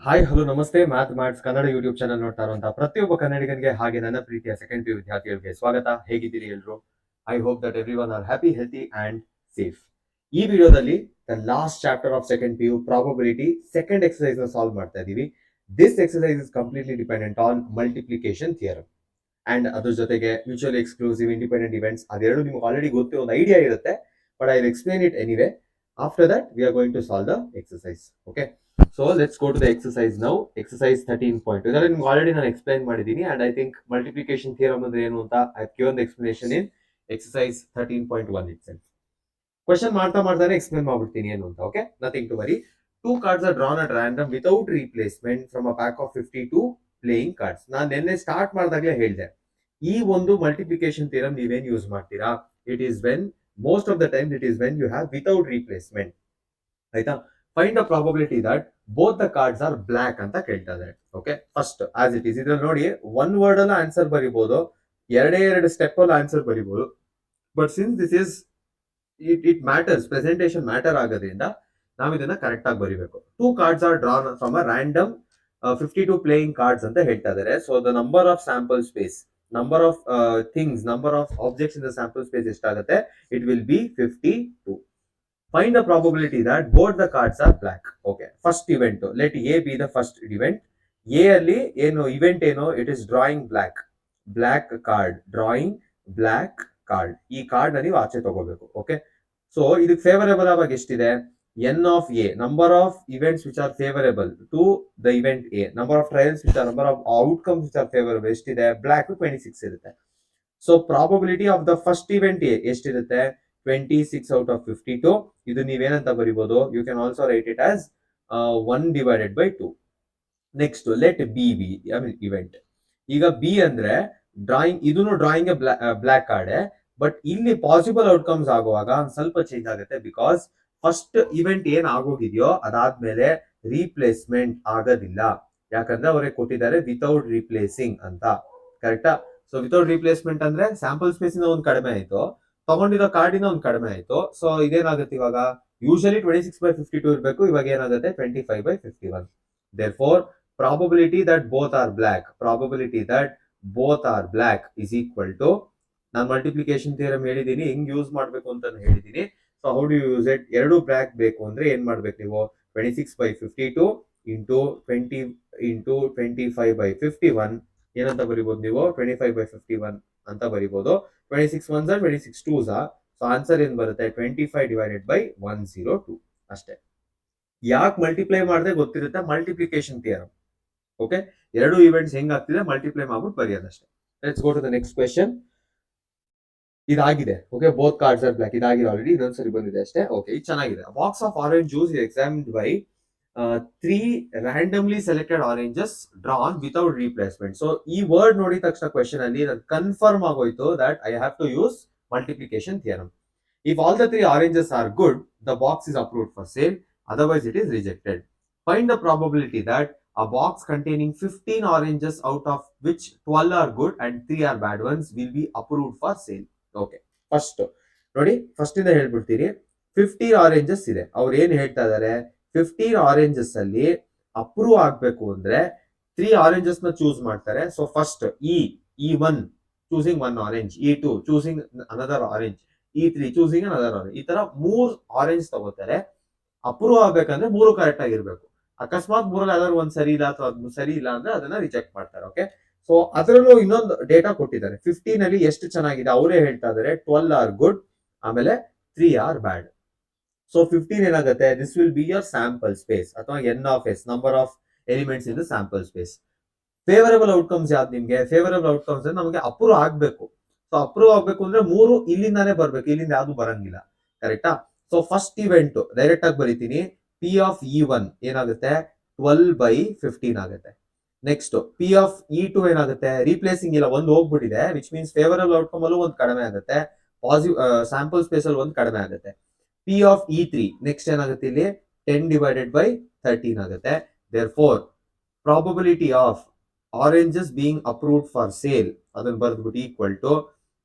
Hi hello ನಮಸ್ತೆ maths Kannada YouTube channel ನೋಡ್ತಾ ಇರುವಂತಹ ಪ್ರತಿಯೊಬ್ಬ ಕನ್ನಡಿಗನಿಗೆ ಹಾಗೆ ನನ್ನ ಪ್ರೀತಿಯ ಸೆಕೆಂಡ್ ಪಿ ವಿದ್ಯಾರ್ಥಿಗಳಿಗೆ ಸ್ವಾಗತ. ಹೇಗಿದ್ದೀರಿ ಎಲ್ರು? I hope that every one are happy, healthy and safe. ಈ ವಿಡಿಯೋದಲ್ಲಿ the last chapter of second P U probability second exercise ನ ಸಾಲ್ವ್ ಮಾಡ್ತಾ ಇದೀವಿ. This exercise is completely dependent on multiplication theorem and ಅದ್ರ ಜೊತೆಗೆ ಮ್ಯೂಚುವಲಿ ಎಕ್ಸ್ಕ್ಲೂಸಿವ್ ಇಂಡಿಪೆಂಡೆಂಟ್ ಇವೆಂಟ್ಸ್ ಅದೆರಡು ನಿಮ್ಗೆ already ಗೊತ್ತು, ಒಂದು ಐಡಿಯಾ ಇರುತ್ತೆ, but I will explain it anyway. After that we are going to solve the exercise. Okay, so let's go to the exercise now. Exercise 13.2 ಇದರಲ್ಲಿ ನಿಮ್ಗೆ already ನಾನು explain ಮಾಡಿದ್ದೀನಿ and I think multiplication theorem ಅಂದ್ರೆ ಏನು ಅಂತ I have given the explanation in exercise 13.1 itself. Question ಮಾಡ್ತಾನೆ explain ಮಾಡ್ಬಿಡ್ತೀನಿ ಏನು ಅಂತ. Okay, nothing to worry. Two cards are drawn at random without replacement from a pack of 52 playing cards. ನಾನು ನಿನ್ನೆ start ಮಾಡಿದಾಗಲೇ ಹೇಳಿದೆ, ಈ ಒಂದು ಮಲ್ಟಿಪ್ಲಿಕೇಶನ್ ಥಿಯರಮ್ ನೀವೇನ್ ಯೂಸ್ ಮಾಡ್ತೀರಾ, it is when most of the time it is when you have without replacement. ಆಯ್ತಾ? Find the probability that both the cards are black ಅಂತ ಕೇಳ್ತಾ ಇದ್ದಾರೆ. Okay, first as it is ಇದ್ರಲ್ಲಿ ನೋಡಿ, one word ಅಲ್ಲ answer ಬರಿಬಹುದು, ಎರಡು step ಅಲ್ಲಿ ಆನ್ಸರ್ ಬರಿಬಹುದು, but since this is it matters, presentation matter ಆಗೋದ್ರಿಂದ ನಾವು ಇದನ್ನ ಕರೆಕ್ಟ್ ಆಗಿ ಬರಿಬೇಕು. Two cards are drawn from a random 52 playing cards ಅಂತ ಹೇಳ್ತಾ ಇದ್ದಾರೆ. So the number of sample space, number of things, number of objects in the sample space ಎಷ್ಟಾಗುತ್ತೆ, it will be 52. Find the probability that both the cards are black. Okay, first event, let A be the first event. A ಅಲ್ಲಿ ಏನು event ಏನೋ, it is drawing black card, drawing black card. ಈ card ನ ನೀವು ಆಚೆ ತಗೋಬೇಕು. Okay, so ಇದಕ್ಕೆ favourable ಆಗಿ ಎಷ್ಟಿದೆ, n of A, number of events which are favorable to the event A, number of trials which are, number of outcomes which are favorable ಎಷ್ಟಿದೆ, black 26 ಇರುತ್ತೆ. So probability of the first event A ಎಷ್ಟಿರುತ್ತೆ, 26 out of 52. ಇದು ನೀವೇನಂತ ಬರಿಬಹುದು, you can also write it as 1 divided by 2. Next let B be event. ಈಗ B ಅಂದ್ರೆ drawing, ಇದನ್ನು drawing black card, but ಇಲ್ಲಿ ಪಾಸಿಬಲ್ ಔಟ್ಕಮ್ಸ್ ಆಗುವಾಗ ಒಂದು ಸ್ವಲ್ಪ ಚೇಂಜ್ ಆಗುತ್ತೆ, ಬಿಕಾಸ್ ಫಸ್ಟ್ ಇವೆಂಟ್ ಏನ್ ಆಗೋಗಿದೆಯೋ ಅದಾದ್ಮೇಲೆ ರೀಪ್ಲೇಸ್ಮೆಂಟ್ ಆಗೋದಿಲ್ಲ, ಯಾಕಂದ್ರೆ ಅವರೇ ಕೊಟ್ಟಿದ್ದಾರೆ ವಿತೌಟ್ ರೀಪ್ಲೇಸಿಂಗ್ ಅಂತ. ಕರೆಕ್ಟಾ? ಸೊ ವಿತೌಟ್ ರೀಪ್ಲೇಸ್ಮೆಂಟ್ ಅಂದ್ರೆ ಸ್ಯಾಂಪಲ್ ಸ್ಪೇಸ್ ಇಂದ ಒಂದು ಕಡಿಮೆ ಆಯ್ತು, ತಗೊಂಡಿರೋ ಕಾರ್ಡಿನ ಒಂದು ಕಡಿಮೆ ಆಯ್ತು. ಸೊ ಇದೇನಾಗುತ್ತೆ, ಇವಾಗ ಯೂಶಲಿ 26/52 ಇರಬೇಕು, ಇವಾಗ ಏನಾಗುತ್ತೆ 25/51. therefore probability that both are black, probability that both are black is equal to, ನಾನು ಮಲ್ಟಿಪ್ಲಿಕೇಶನ್ ಥಿಯರಮ್ ಹೇಳಿದೀನಿ, ಹೆಂಗ್ ಯೂಸ್ ಮಾಡ್ಬೇಕು ಅಂತ ಹೇಳಿದೀನಿ. So how do use it, ಎರಡು ಬ್ಲಾಕ್ ಬೇಕು ಅಂದ್ರೆ ಏನ್ ಮಾಡ್ಬೇಕು ನೀವು, 26/52 ಇಂಟು 20 ಇಂಟು 25/51 ಏನಂತ ಬರಿಬಹುದು ನೀವು, 25/51 ಅಂತ ಬರಿಬಹುದು. 26 1s are 26 2s are, so answer ಏನ್ ಬರುತ್ತೆ, 25 divided by 102 ಅಷ್ಟೇ. ಯಾಕೆ ಮಲ್ಟಿಪ್ಲೈ ಮಾಡದೆ ಗೊತ್ತಿರುತ್ತೆ, ಮಲ್ಟಿಪ್ಲಿಕೇಶನ್ ಥಿಯರಮ್. ಓಕೆ, ಎರಡು ಇವೆಂಟ್ಸ್ ಹೆಂಗ್ ಆಗ್ತಿದೆ ಮಲ್ಟಿಪ್ಲೈ ಮಾಡ್ಬಿಟ್ಟು ಬರೆಯೋದಷ್ಟೇ. Let's go to the next question. ಇದಾಗಿದೆ. Okay, both cards are black, ಇದಾಗಿದೆ ಆಲ್ರೆಡಿ, ಇನ್ನೊಂದ್ಸರಿ ಬಂದಿದೆ ಅಷ್ಟೇ. ಓಕೆ, ಇದು ಚೆನ್ನಾಗಿದೆ. Box of orange juice is examined by 3 randomly selected oranges drawn without replacement. So ಈ ವರ್ಡ್ ನೋಡಿದ ತಕ್ಷಣ ಕ್ವೆಶ್ಚನ್ ಅಲ್ಲಿ ಕನ್ಫರ್ಮ್ ಆಗೋಯ್ತು that I have to use multiplication theorem. If all the 3 oranges are good, the box is approved for sale, otherwise it is rejected. Find the probability that a box containing 15 oranges out of which 12 are good and 3 are bad ones will be approved for sale. Okay, first ನೋಡಿ, first ಇಂದ ಹೇಳ್ಬಿಡ್ತೀರಿ. 15 oranges ಇದೆ, ಅವ್ರು ಏನ್ ಹೇಳ್ತಾ ಇದಾರೆ, 15 oranges ಅಲ್ಲಿ approve ಆಗ್ಬೇಕು ಅಂದ್ರೆ 3 ಆರೆಂಜಸ್ ನ ಚೂಸ್ ಮಾಡ್ತಾರೆ. So first E1 choosing 1 orange, E2 choosing another orange, E3 choosing another orange, ಈ ತರ 3 ಆರೆಂಜ್ ತಗೋತಾರೆ. ಅಪ್ರೂವ್ ಆಗ್ಬೇಕಂದ್ರೆ 3 ಕರೆಕ್ಟ್ ಆಗಿರ್ಬೇಕು. ಅಕಸ್ಮಾತ್ 3 ಯಾವ್ದಾದ್ರು ಒಂದ್ ಸರಿ ಇಲ್ಲ ಅಥವಾ ಸರಿ ಇಲ್ಲ ಅಂದ್ರೆ ಅದನ್ನ ರಿಜೆಕ್ಟ್ ಮಾಡ್ತಾರೆ. ಓಕೆ, ಸೊ ಅದರಲ್ಲೂ ಇನ್ನೊಂದು ಡೇಟಾ ಕೊಟ್ಟಿದ್ದಾರೆ. 15 ಅಲ್ಲಿ ಎಷ್ಟು ಚೆನ್ನಾಗಿದೆ ಅವರೇ ಹೇಳ್ತಾ ಇದಾರೆ, 12 ಆರ್ ಗುಡ್, ಆಮೇಲೆ 3 ಆರ್ ಬ್ಯಾಡ್. ಸೊ 15 ಏನಾಗುತ್ತೆ, this will be your sample space ಅಥವಾ n of s, number of elements in the sample space. Favourable outcomes ಯಾವ್ದು ನಿಮ್ಗೆ, ಫೇವರಬಲ್ ಔಟ್ಕಮ್ಸ್ ನಮಗೆ ಅಪ್ರೂವ್ ಆಗ್ಬೇಕು. ಸೊ ಅಪ್ರೂವ್ ಆಗ್ಬೇಕು ಅಂದ್ರೆ 3 ಇಲ್ಲಿಂದಾನೇ ಬರ್ಬೇಕು, ಇಲ್ಲಿಂದ ಯಾವ್ದು ಬರಂಗಿಲ್ಲ. ಕರೆಕ್ಟಾ? ಸೊ ಫಸ್ಟ್ ಇವೆಂಟ್ ಡೈರೆಕ್ಟ್ ಆಗಿ ಬರೀತೀನಿ, P of E1 ಏನಾಗುತ್ತೆ, 12/15 ಆಗುತ್ತೆ. ನೆಕ್ಸ್ಟ್ P of E2 ಏನಾಗುತ್ತೆ, ರೀಪ್ಲೇಸಿಂಗ್ ಇಲ್ಲ, ಒಂದು ಹೋಗ್ಬಿಟ್ಟಿದೆ, ವಿಚ್ ಮೀನ್ಸ್ ಫೇವರಬಲ್ ಔಟ್ಕಮ್ ಅಲ್ಲೂ ಒಂದು ಕಡಿಮೆ ಆಗುತ್ತೆ, ಪಾಸಿಟಿವ್ ಸ್ಯಾಂಪಲ್ ಸ್ಪೇಸ್ ಅಲ್ಲಿ ಒಂದು ಕಡಿಮೆ ಆಗುತ್ತೆ. P of E3 ನೆಕ್ಸ್ಟ್ ಏನಾಗುತ್ತೆ, ಇಲ್ಲಿ 10 divided by 13 ಆಗುತ್ತೆ. therefore probability of oranges being approved for sale ಅದನ್ನ ಬರೆದ್ಬಿಟ್ಟು ಈಕ್ವಲ್ ಟು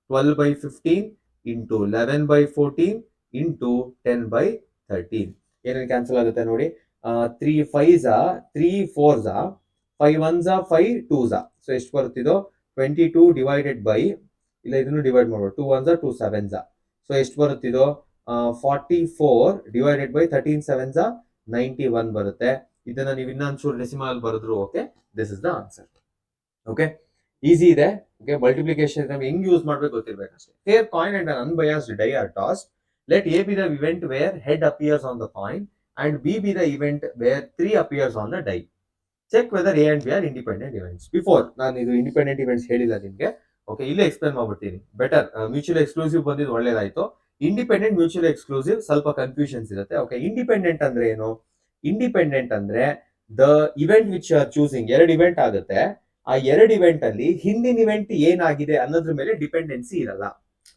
12/15 ಇಂಟು 11/14 ಇಂಟು 10/13. ಏನೇನು ಕ್ಯಾನ್ಸಲ್ ಆಗುತ್ತೆ ನೋಡಿ, 3 5s 3 4s 5 1s 5 2s. So ಎಷ್ಟು ಬರುತ್ತಿದೋ 22 ಡಿವೈಡೆಡ್ ಬೈ, ಇಲ್ಲ ಇದನ್ನು ಡಿವೈಡ್ ಮಾಡ್ಬೋದು, 2 1s 2 7s. ಸೊ ಎಷ್ಟು ಬರುತ್ತಿದೋ 44 ಡಿವೈಡೆಡ್ ಬೈ 13 7s 91 ಬರುತ್ತೆ. ಇದನ್ನ ನೀವು ಇನ್ನೊಂಚೂರು ಡೆಸಿಮಲ್ ಬರೆದ್ರು okay, this is the answer. Okay, easy ಇದೆ. ಓಕೆ, ಮಲ್ಟಿಪ್ಲಿಕೇಶನ್ ನಮ್ಗೆ ಹೆಂಗ್ ಯೂಸ್ ಮಾಡ್ಬೇಕು ಗೊತ್ತಿರ್ಬೇಕು ಅಷ್ಟೇ. Fair coin and an unbiased die are tossed. Let A be the event where head appears on the coin and B be the event where 3 appears on the die. Check whether A and B are independent events. Before ನಾನು ಇದು independent events ಹೇಳಿಲ್ಲ ನಿಮ್ಗೆ. Okay, ಇಲ್ಲೇ explain ಮಾಡ್ಬಿಡ್ತೀನಿ. Better mutual exclusive ಬಂದಿದ್ದು ಒಳ್ಳೇದಾಯ್ತು. Independent mutual exclusive ಸ್ವಲ್ಪ confusions ಇರುತ್ತೆ. ಓಕೆ, ಇಂಡಿಪೆಂಡೆಂಟ್ ಅಂದ್ರೆ ಏನು? ಇಂಡಿಪೆಂಡೆಂಟ್ ಅಂದ್ರೆ the event which are choosing, 2 event ಆಗುತ್ತೆ. ಆ 2 ಇವೆಂಟ್ ಅಲ್ಲಿ ಹಿಂದಿನ ಇವೆಂಟ್ ಏನಾಗಿದೆ ಅನ್ನೋದ್ರ ಮೇಲೆ ಡಿಪೆಂಡೆನ್ಸಿ ಇರಲ್ಲ.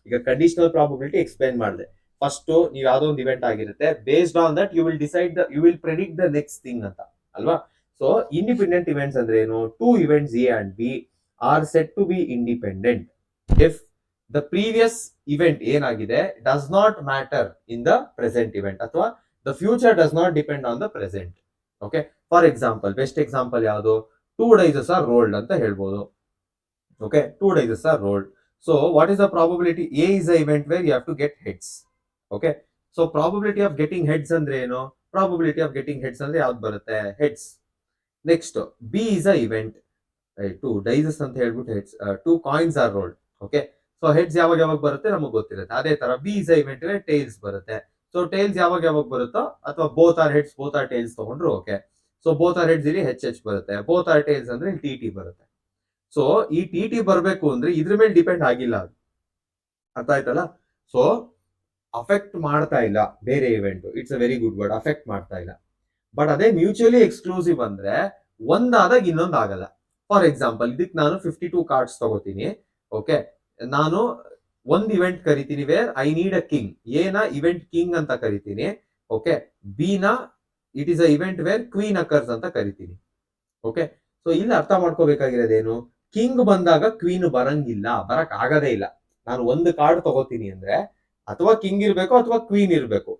ಈಗ ಕಂಡೀಷನಲ್ ಪ್ರಾಬಬಿಲಿಟಿ ಎಕ್ಸ್ಪ್ಲೇನ್ ಮಾಡಿದೆ. ಫಸ್ಟ್ ನೀವು ಯಾವ್ದೋ ಒಂದು ಇವೆಂಟ್ ಆಗಿರುತ್ತೆ, based on that you will decide you will predict the next thing ಅಂತ ಅಲ್ವಾ. ಸೊ ಇಂಡಿಪೆಂಡೆಂಟ್ ಇವೆಂಟ್ಸ್ ಅಂದ್ರೆ ಏನು? 2 events A and B are set to be independent if the previous event ಏನಾಗಿದೆ does not matter in the present event, ಅಥವಾ the future does not depend on the present. Okay, for example, best example ಯಾವುದು? 2 dices are rolled ಅಂತ ಹೇಳ್ಬೋದು. Okay, 2 dices are rolled. So what is the probability? A is the event where you have to get heads. Okay, so probability of getting heads ಅಂದ್ರೆ ಏನು? Probability of getting heads ಅಂದ್ರೆ ಯಾವ್ದು ಬರುತ್ತೆ? Heads. Next B is a event, 2 dices ಅಂತ ಹೇಳ್ಬಿಟ್ಟು heads, 2 coins are rolled. Okay, so heads ಯಾವಾಗ ಯಾವಾಗ ಬರುತ್ತೆ ನಮಗೆ ಗೊತ್ತಿರುತ್ತೆ. ಅದೇ ತರ B is a event where tails ಬರುತ್ತೆ. ಸೊ ಟೇಲ್ಸ್ ಯಾವಾಗ ಯಾವಾಗ ಬರುತ್ತೋ, ಅಥವಾ both are heads both are tails ತಗೊಂಡ್ರು okay. So both are heads ಇಲ್ಲಿ HH ಬರುತ್ತೆ, ಬೋತ್ ಆರ್ ಟೇಲ್ಸ್ ಅಂದ್ರೆ ಇಲ್ಲಿ TT ಬರುತ್ತೆ. ಸೊ ಈ TT ಬರಬೇಕು ಅಂದ್ರೆ ಇದ್ರ ಮೇಲೆ ಡಿಪೆಂಡ್ ಆಗಿಲ್ಲ, ಅದು ಅರ್ಥ ಆಯ್ತಲ್ಲ. ಸೊ ಅಫೆಕ್ಟ್ ಮಾಡ್ತಾ ಇಲ್ಲ ಬೇರೆ event, it's a very good word, affect ಮಾಡ್ತಾ ಇಲ್ಲ. ಬಟ್ ಅದೇ ಮ್ಯೂಚುವಲಿ ಎಕ್ಸ್ಕ್ಲೂಸಿವ್ ಅಂದ್ರೆ ಒಂದಾದಾಗ ಇನ್ನೊಂದು ಆಗಲ್ಲ. ಫಾರ್ ಎಕ್ಸಾಂಪಲ್, ಇದಕ್ಕೆ ನಾನು 52 ಕಾರ್ಡ್ಸ್ ತಗೋತೀನಿ. ಓಕೆ, ನಾನು ಒಂದ್ ಇವೆಂಟ್ ಕರಿತೀನಿ where I need a king. ಎನ ಇವೆಂಟ್ ಕಿಂಗ್ ಅಂತ ಕರಿತೀನಿ. ಓಕೆ, ಬಿ ನ it is a event where queen occurs ಅಂತ ಕರಿತೀನಿ. ಓಕೆ, ಸೊ ಇಲ್ಲಿ ಅರ್ಥ ಮಾಡ್ಕೋಬೇಕಾಗಿರೋದೇನು? ಕಿಂಗ್ ಬಂದಾಗ ಕ್ವೀನ್ ಬರಂಗಿಲ್ಲ, ಬರಕ್ ಆಗದೇ ಇಲ್ಲ. ನಾನು ಒಂದು ಕಾರ್ಡ್ ತಗೋತೀನಿ ಅಂದ್ರೆ ಅಥವಾ ಕಿಂಗ್ ಇರ್ಬೇಕು ಅಥವಾ ಕ್ವೀನ್ ಇರ್ಬೇಕು.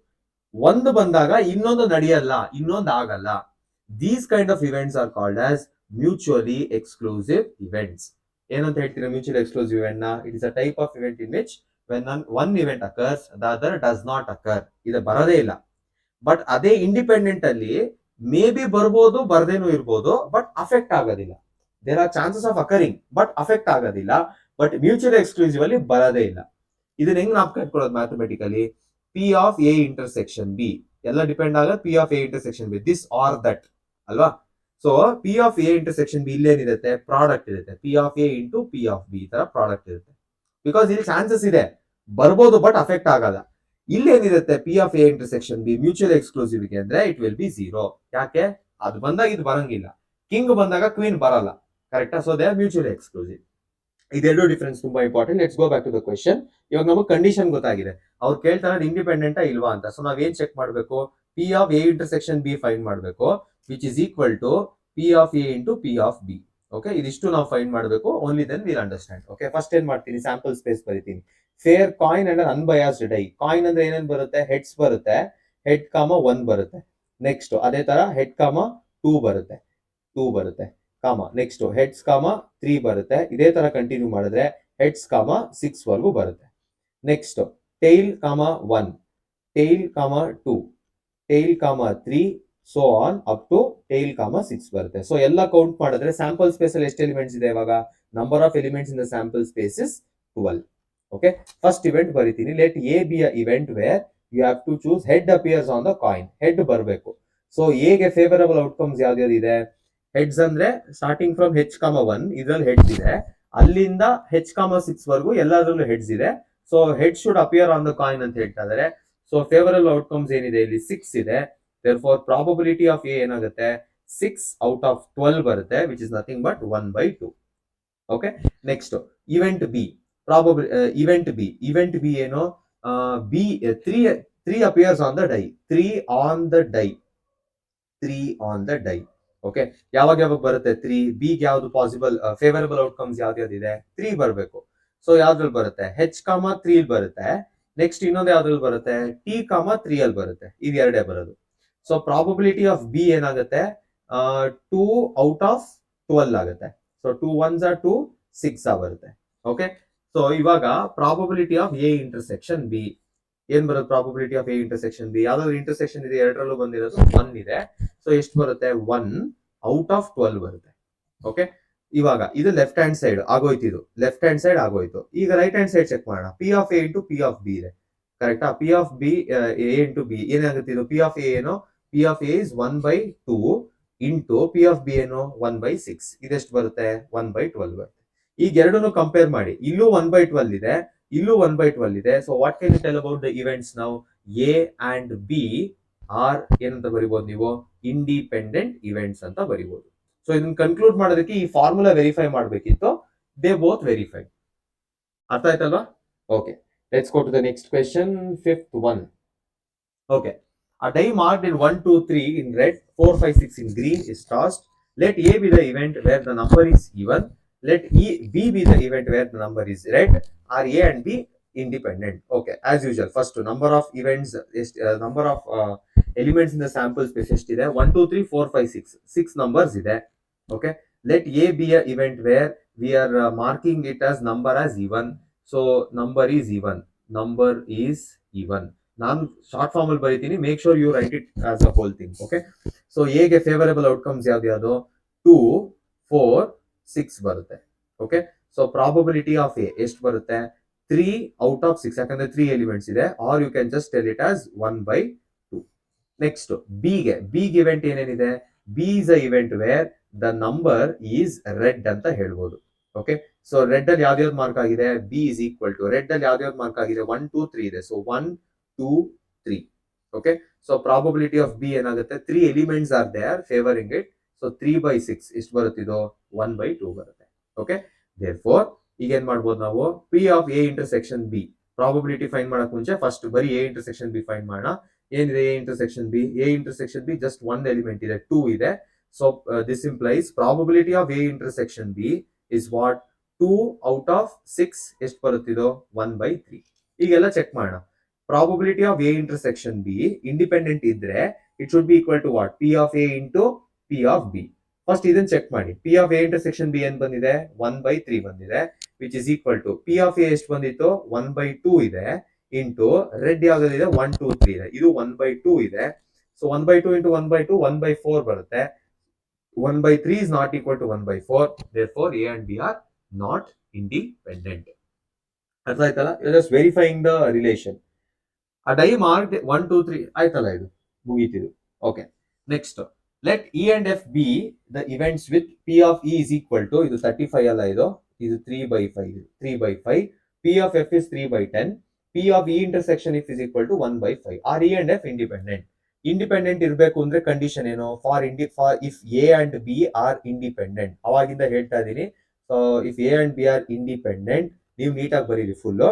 ಒಂದು ಬಂದಾಗ ಇನ್ನೊಂದು ನಡೆಯಲ್ಲ, ಇನ್ನೊಂದು ಆಗಲ್ಲ. These kind of events are called as mutually exclusive events. ಏನಂತ ಹೇಳ್ತೀರಾ ಮ್ಯೂಚುವಲ್ ಎಕ್ಸ್ಕ್ಲೂಸಿವ್ ಇವೆಂಟ್ ನ? It is a type of event in which when one event occurs the other does not occur. ಇದು ಬರೋದೇ ಇಲ್ಲ. ಬಟ್ ಅದೇ independent ಅಲ್ಲಿ may be ಬರ್ಬೋದು, ಬರ್ದೇನೂ ಇರ್ಬೋದು, ಬಟ್ ಅಫೆಕ್ಟ್ ಆಗೋದಿಲ್ಲ. There are chances of occurring but affect ಆಗೋದಿಲ್ಲ. ಬಟ್ ಮ್ಯೂಚುವಲ್ ಎಕ್ಸ್ಕ್ಲೂಸಿವ್ ಅಲ್ಲಿ ಬರೋದೇ ಇಲ್ಲ. ಇದನ್ನ ಹೆಂಗ್ ನಾವು ಕಟ್ಕೊಳ್ಳೋದು mathematically? P of A intersection B ಎಲ್ಲ ಡಿಪೆಂಡ್ ಆಗೋದು P of A intersection B, this are that ಅಲ್ವಾ. So P of A intersection B ಇಲ್ಲೇನಿರುತ್ತೆ? ಪ್ರಾಡಕ್ಟ್ ಇರುತ್ತೆ. P of A into P of B ಈ ತರ ಪ್ರಾಡಕ್ಟ್ ಇರುತ್ತೆ. ಬಿಕಾಸ್ ಇಲ್ಲಿ chances ಇದೆ ಬರ್ಬೋದು ಬಟ್ ಅಫೆಕ್ಟ್ ಆಗಲ್ಲ. ಇಲ್ಲೇನಿರುತ್ತೆ? P of A intersection B mutual exclusive ಅಂದ್ರೆ ಇಟ್ ವಿಲ್ ಬಿ 0. ಯಾಕೆ? ಅದು ಬಂದಾಗ ಇದು ಬರಂಗಿಲ್ಲ, ಕಿಂಗ್ ಬಂದಾಗ ಕ್ವೀನ್ ಬರಲ್ಲ. ಕರೆಕ್ಟಾ? So they are mutual exclusive. ಇದೆರಡು ಡಿಫರೆನ್ಸ್ ತುಂಬಾ important. Let's go back to the question. ಇವಾಗ ನಮಗೆ ಕಂಡೀಷನ್ ಗೊತ್ತಾಗಿದೆ, ಅವ್ರು ಕೇಳ್ತಾರೆ ಇಂಡಿಪೆಂಡೆಂಟ್ ಇಲ್ವಾ ಅಂತ. ಸೊ ನಾವ್ ಏನ್ ಚೆಕ್ ಮಾಡ್ಬೇಕು? P of A intersection B find ಮಾಡ್ಬೇಕು, which is equal to P of A into P of B. Okay, ಇದಿಷ್ಟು ನಾವು ಫೈಂಡ್ ಮಾಡಬೇಕು. Only then will understand. Okay, first ಏನ್ ಮಾಡ್ತೀನಿ? ಸ್ಯಾಂಪಲ್ ಸ್ಪೇಸ್ ಬರೀತೀನಿ. Fair coin and unbiased die. Coin ಅಂದ್ರೆ ಏನೇನ್ ಬರುತ್ತೆ? ಹೆಡ್ಸ್ ಬರುತ್ತೆ, ಹೆಡ್ ಕಾಮ 1 ಬರುತ್ತೆ. ನೆಕ್ಸ್ಟ್ ಅದೇ ತರ ಹೆಡ್ ಕಾಮ 2 ಬರುತ್ತೆ, 2 ಬರುತ್ತೆ ಕಾಮ. ನೆಕ್ಸ್ಟ್ ಹೆಡ್ಸ್ ಕಾಮ 3 ಬರುತ್ತೆ. ಇದೇ ತರ ಕಂಟಿನ್ಯೂ ಮಾಡಿದ್ರೆ ಹೆಡ್ಸ್ ಕಾಮ 6 ವರೆಗೂ ಬರುತ್ತೆ. ನೆಕ್ಸ್ಟ್ ಟೈಲ್ ಕಾಮ 1, ಟೈಲ್ ಕಾಮ 2, tail comma 3, so on up to tail comma 6 ಬರುತ್ತೆ. ಸೊ ಎಲ್ಲ ಕೌಂಟ್ ಮಾಡಿದ್ರೆ ಸ್ಯಾಂಪಲ್ ಸ್ಪೇಸ್ ಅಲ್ಲಿ ಎಷ್ಟು ಎಲಿಮೆಂಟ್ಸ್ ಇದೆ? ಇವಾಗ number of elements in the sample space is 12. Okay, first event ಬರೀತೀನಿ. Let A be a event where you have to choose head appears on the coin. Head ಬರಬೇಕು. So ಎಗೆ favourable outcomes ಯಾವ್ದು ಇದೆ? Heads ಅಂದ್ರೆ starting from ಹೆಚ್ ಕಾಮ 1 ಇದ್ರಲ್ಲಿ heads ಇದೆ, ಅಲ್ಲಿಂದ ಹೆಚ್ ಕಾಮ 6 ವರೆಗೂ ಎಲ್ಲಾದ್ರಲ್ಲೂ ಹೆಡ್ಸ್ ಇದೆ. So head should appear on the coin ಅಂತ ಹೇಳ್ತಾ ಇದಾರೆ. ಸೊ ಫೇವರಬಲ್ ಔಟ್ಕಮ್ಸ್ ಏನಿದೆ ಇಲ್ಲಿ? 6 ಇದೆ. therefore probability of A ಏನಾಗುತ್ತೆ? 6 out of 12 ಬರುತ್ತೆ, which is nothing but 1/2. Okay, next event B. Event B ಏನು? B 3 appears on the die. 3 on the die. 3 on the die. Okay, ಯಾವಾಗ ಯಾವಾಗ ಬರುತ್ತೆ 3? ಬಿಗೆ ಯಾವ್ದು ಪಾಸಿಬಲ್ ಫೇವರಬಲ್ ಔಟ್ಕಮ್ಸ್ ಯಾವ್ದಿದೆ? 3 ಬರಬೇಕು. So ಯಾವ್ದ್ರಲ್ಲಿ ಬರುತ್ತೆ? ಹೆಚ್ ಕಾಮ 3 ಬರುತ್ತೆ. ನೆಕ್ಸ್ಟ್ ಇನ್ನೊಂದು ಯಾವ್ದ್ರಲ್ಲಿ ಬರುತ್ತೆ? ಟಿ ಕಾಮ 3 ಅಲ್ಲಿ ಬರುತ್ತೆ. ಇದು ಎರಡೇ ಬರೋದು. ಸೊ ಪ್ರಾಬಬಿಲಿಟಿ ಆಫ್ ಬಿ ಏನಾಗುತ್ತೆ 2 ಔಟ್ ಆಫ್ 12 ಆಗುತ್ತೆ. ಸೊ 2 1s are 2, 6 ಬರುತ್ತೆ. ಓಕೆ, ಸೊ ಇವಾಗ probability of A intersection B ಏನ್ ಬರುತ್ತೆ? Probability of A intersection B ಯಾವ್ದಾದ್ರು ಇಂಟರ್ಸೆಕ್ಷನ್ ಇದೆ, ಎರಡರಲ್ಲೂ ಬಂದಿರೋದು 1 ಇದೆ. ಸೊ ಎಷ್ಟು ಬರುತ್ತೆ? 1 ಔಟ್ ಆಫ್ 12 ಬರುತ್ತೆ. ಓಕೆ, ಇವಾಗ ಇದು ಲೆಫ್ಟ್ ಹ್ಯಾಂಡ್ ಸೈಡ್ ಆಗೋಯ್ತು, ಇದು ಲೆಫ್ಟ್ ಹ್ಯಾಂಡ್ ಸೈಡ್ ಆಗೋಯ್ತು. ಈಗ ರೈಟ್ ಹ್ಯಾಂಡ್ ಸೈಡ್ ಚೆಕ್ ಮಾಡೋಣ. P of A into P of B ಇದೆ, ಕರೆಕ್ಟಾ? P of B A into B ಏನಾಗುತ್ತೆ? ಇದು ಪಿ ಆಫ್ ಎ ಏನು? P of A is 1/2 into P of B ಏನು 1/6. ಇದೆಷ್ಟು ಬರುತ್ತೆ? 1/12 ಬರುತ್ತೆ. ಈಗ ಎರಡನ್ನು ಕಂಪೇರ್ ಮಾಡಿ. ಇಲ್ಲೂ 1/12 ಇದೆ, ಇಲ್ಲೂ 1/12 ಇದೆ. So what can you tell about the events ನಾವು? ಎ ಅಂಡ್ ಬಿ ಆರ್ ಏನಂತ ಬರಿಬಹುದು ನೀವು? ಇಂಡಿಪೆಂಡೆಂಟ್ ಇವೆಂಟ್ಸ್ ಅಂತ ಬರಿಬಹುದು. ಸೊ ಇದನ್ನ ಕನ್ಕ್ಲೂಡ್ ಮಾಡೋದಕ್ಕೆ ಈ ಫಾರ್ಮುಲಾ ವೆರಿಫೈ ಮಾಡಬೇಕಿತ್ತು. They both verified. ಅರ್ಥ ಆಯ್ತಲ್ವಾ? Okay, let's go to the next question, 5th one. Okay, a die marked in 1 2 3 in red, 4 5 6 in green is tossed. Let A be the event where the number is even. Let B be the event where the number is red. Are A and B independent? Okay, as usual, first number of events, number of elements in the sample space ಎಷ್ಟಿದೆ? 1 2 3 4 5 6 6 numbers ಇದೆ. Okay, let A be a event where we are marking it as number as even. So number is even, number is even. ನಾನು short form ಅಲ್ಲಿ ಬರೀತೀನಿ, make sure you write it as a whole thing. Okay, so ಎಗೆ favourable outcomes ಯಾವ್ದು? 2 4 6 ಬರುತ್ತೆ. Okay, so probability of A ಎಷ್ಟು ಬರುತ್ತೆ? 3 out of 6, ಯಾಕಂದ್ರೆ 3 elements ಇದೆ. Are you can just tell it as 1/2. Next ಬಿಗೆ ಇವೆಂಟ್ ಏನೇನಿದೆ? B is a event where the number is red ಅಂತ ಹೇಳ್ಬೋದು. ಓಕೆ, ಸೊ ರೆಡ್ ಅಲ್ಲಿ ಯಾವ್ದು ಮಾರ್ಕ್ ಆಗಿದೆ? B is equal to red ಅಲ್ಲಿ ಯಾವ್ದು ಮಾರ್ಕ್ ಆಗಿದೆ? 1 2 3 ಇದೆ. So 1 2 3. Okay, so probability of B ಏನಾಗುತ್ತೆ? 3 elements are there favouring it. So 3/6 ಎಷ್ಟು ಬರುತ್ತೆ? ಇದು 1/2 ಬರುತ್ತೆ. ಓಕೆ, ದೇರ್ಫೋರ್ ಈಗ ಏನ್ ಮಾಡ್ಬೋದು ನಾವು? P of A intersection B probability find ಮಾಡಕ್ ಮುಂಚೆ ಫಸ್ಟ್ ಬರೀ ಎ ಇಂಟರ್ಸೆಕ್ಷನ್ ಬಿ ಫೈಂಡ್ ಮಾಡೋಣ. ಏನಿದೆ A intersection B? A intersection B just 1 element ಇದೆ, 2 ಇದೆ. So this implies probability of A intersection B is what? 2 out of 6 ಎಷ್ಟು ಬರುತ್ತಿದೋ? 1/3. ಈಗೆಲ್ಲ ಚೆಕ್ ಮಾಡೋಣ. Probability of A intersection B independent ಇದ್ರೆ it should be equal to what? P of A into P of B. First ಇದನ್ನ check ಮಾಡಿ. P of A intersection B ಏನ್ ಬಂದಿದೆ? 1/3 ಬಂದಿದೆ, which is equal to P of A ಎಷ್ಟು ಬಂದಿತ್ತು? 1/2 ಇದೆ, into red ಯಾವ್ದಿದೆ? 1 2 3 ಇದೆ, ಇದು 1/2 ಇದೆ. ಸೊ 1/2 ಇಂಟು 1/2 1/4 ಬರುತ್ತೆ. 1/3 is not equal to 1/4. Therefore, A and B are not independent. ಅರ್ಥ ಆಯ್ತಲ್ಲ? just verifying the relation. A die marked 1 2 3 ಆಯ್ತಲ್ಲ, ಇದು ಮುಗೀತಿದು. Okay, next let E and F be the events with P of E is equal to, ಇದು 35 ಅಲ್ಲ, ಇದು 3/5. P of F is 3/10. P of E intersection F is equal to 1/5. Are E and F independent? Independent ಇರಬೇಕು ಅಂದ್ರೆ condition ಏನು? For if A and B are independent. ಅವಾಗಿಂದ ಹೇಳ್ತಾ ಇದೀನಿ. So if A and B are independent, ನೀವು ನೀಟಾಗಿ ಬರೀರಿ full.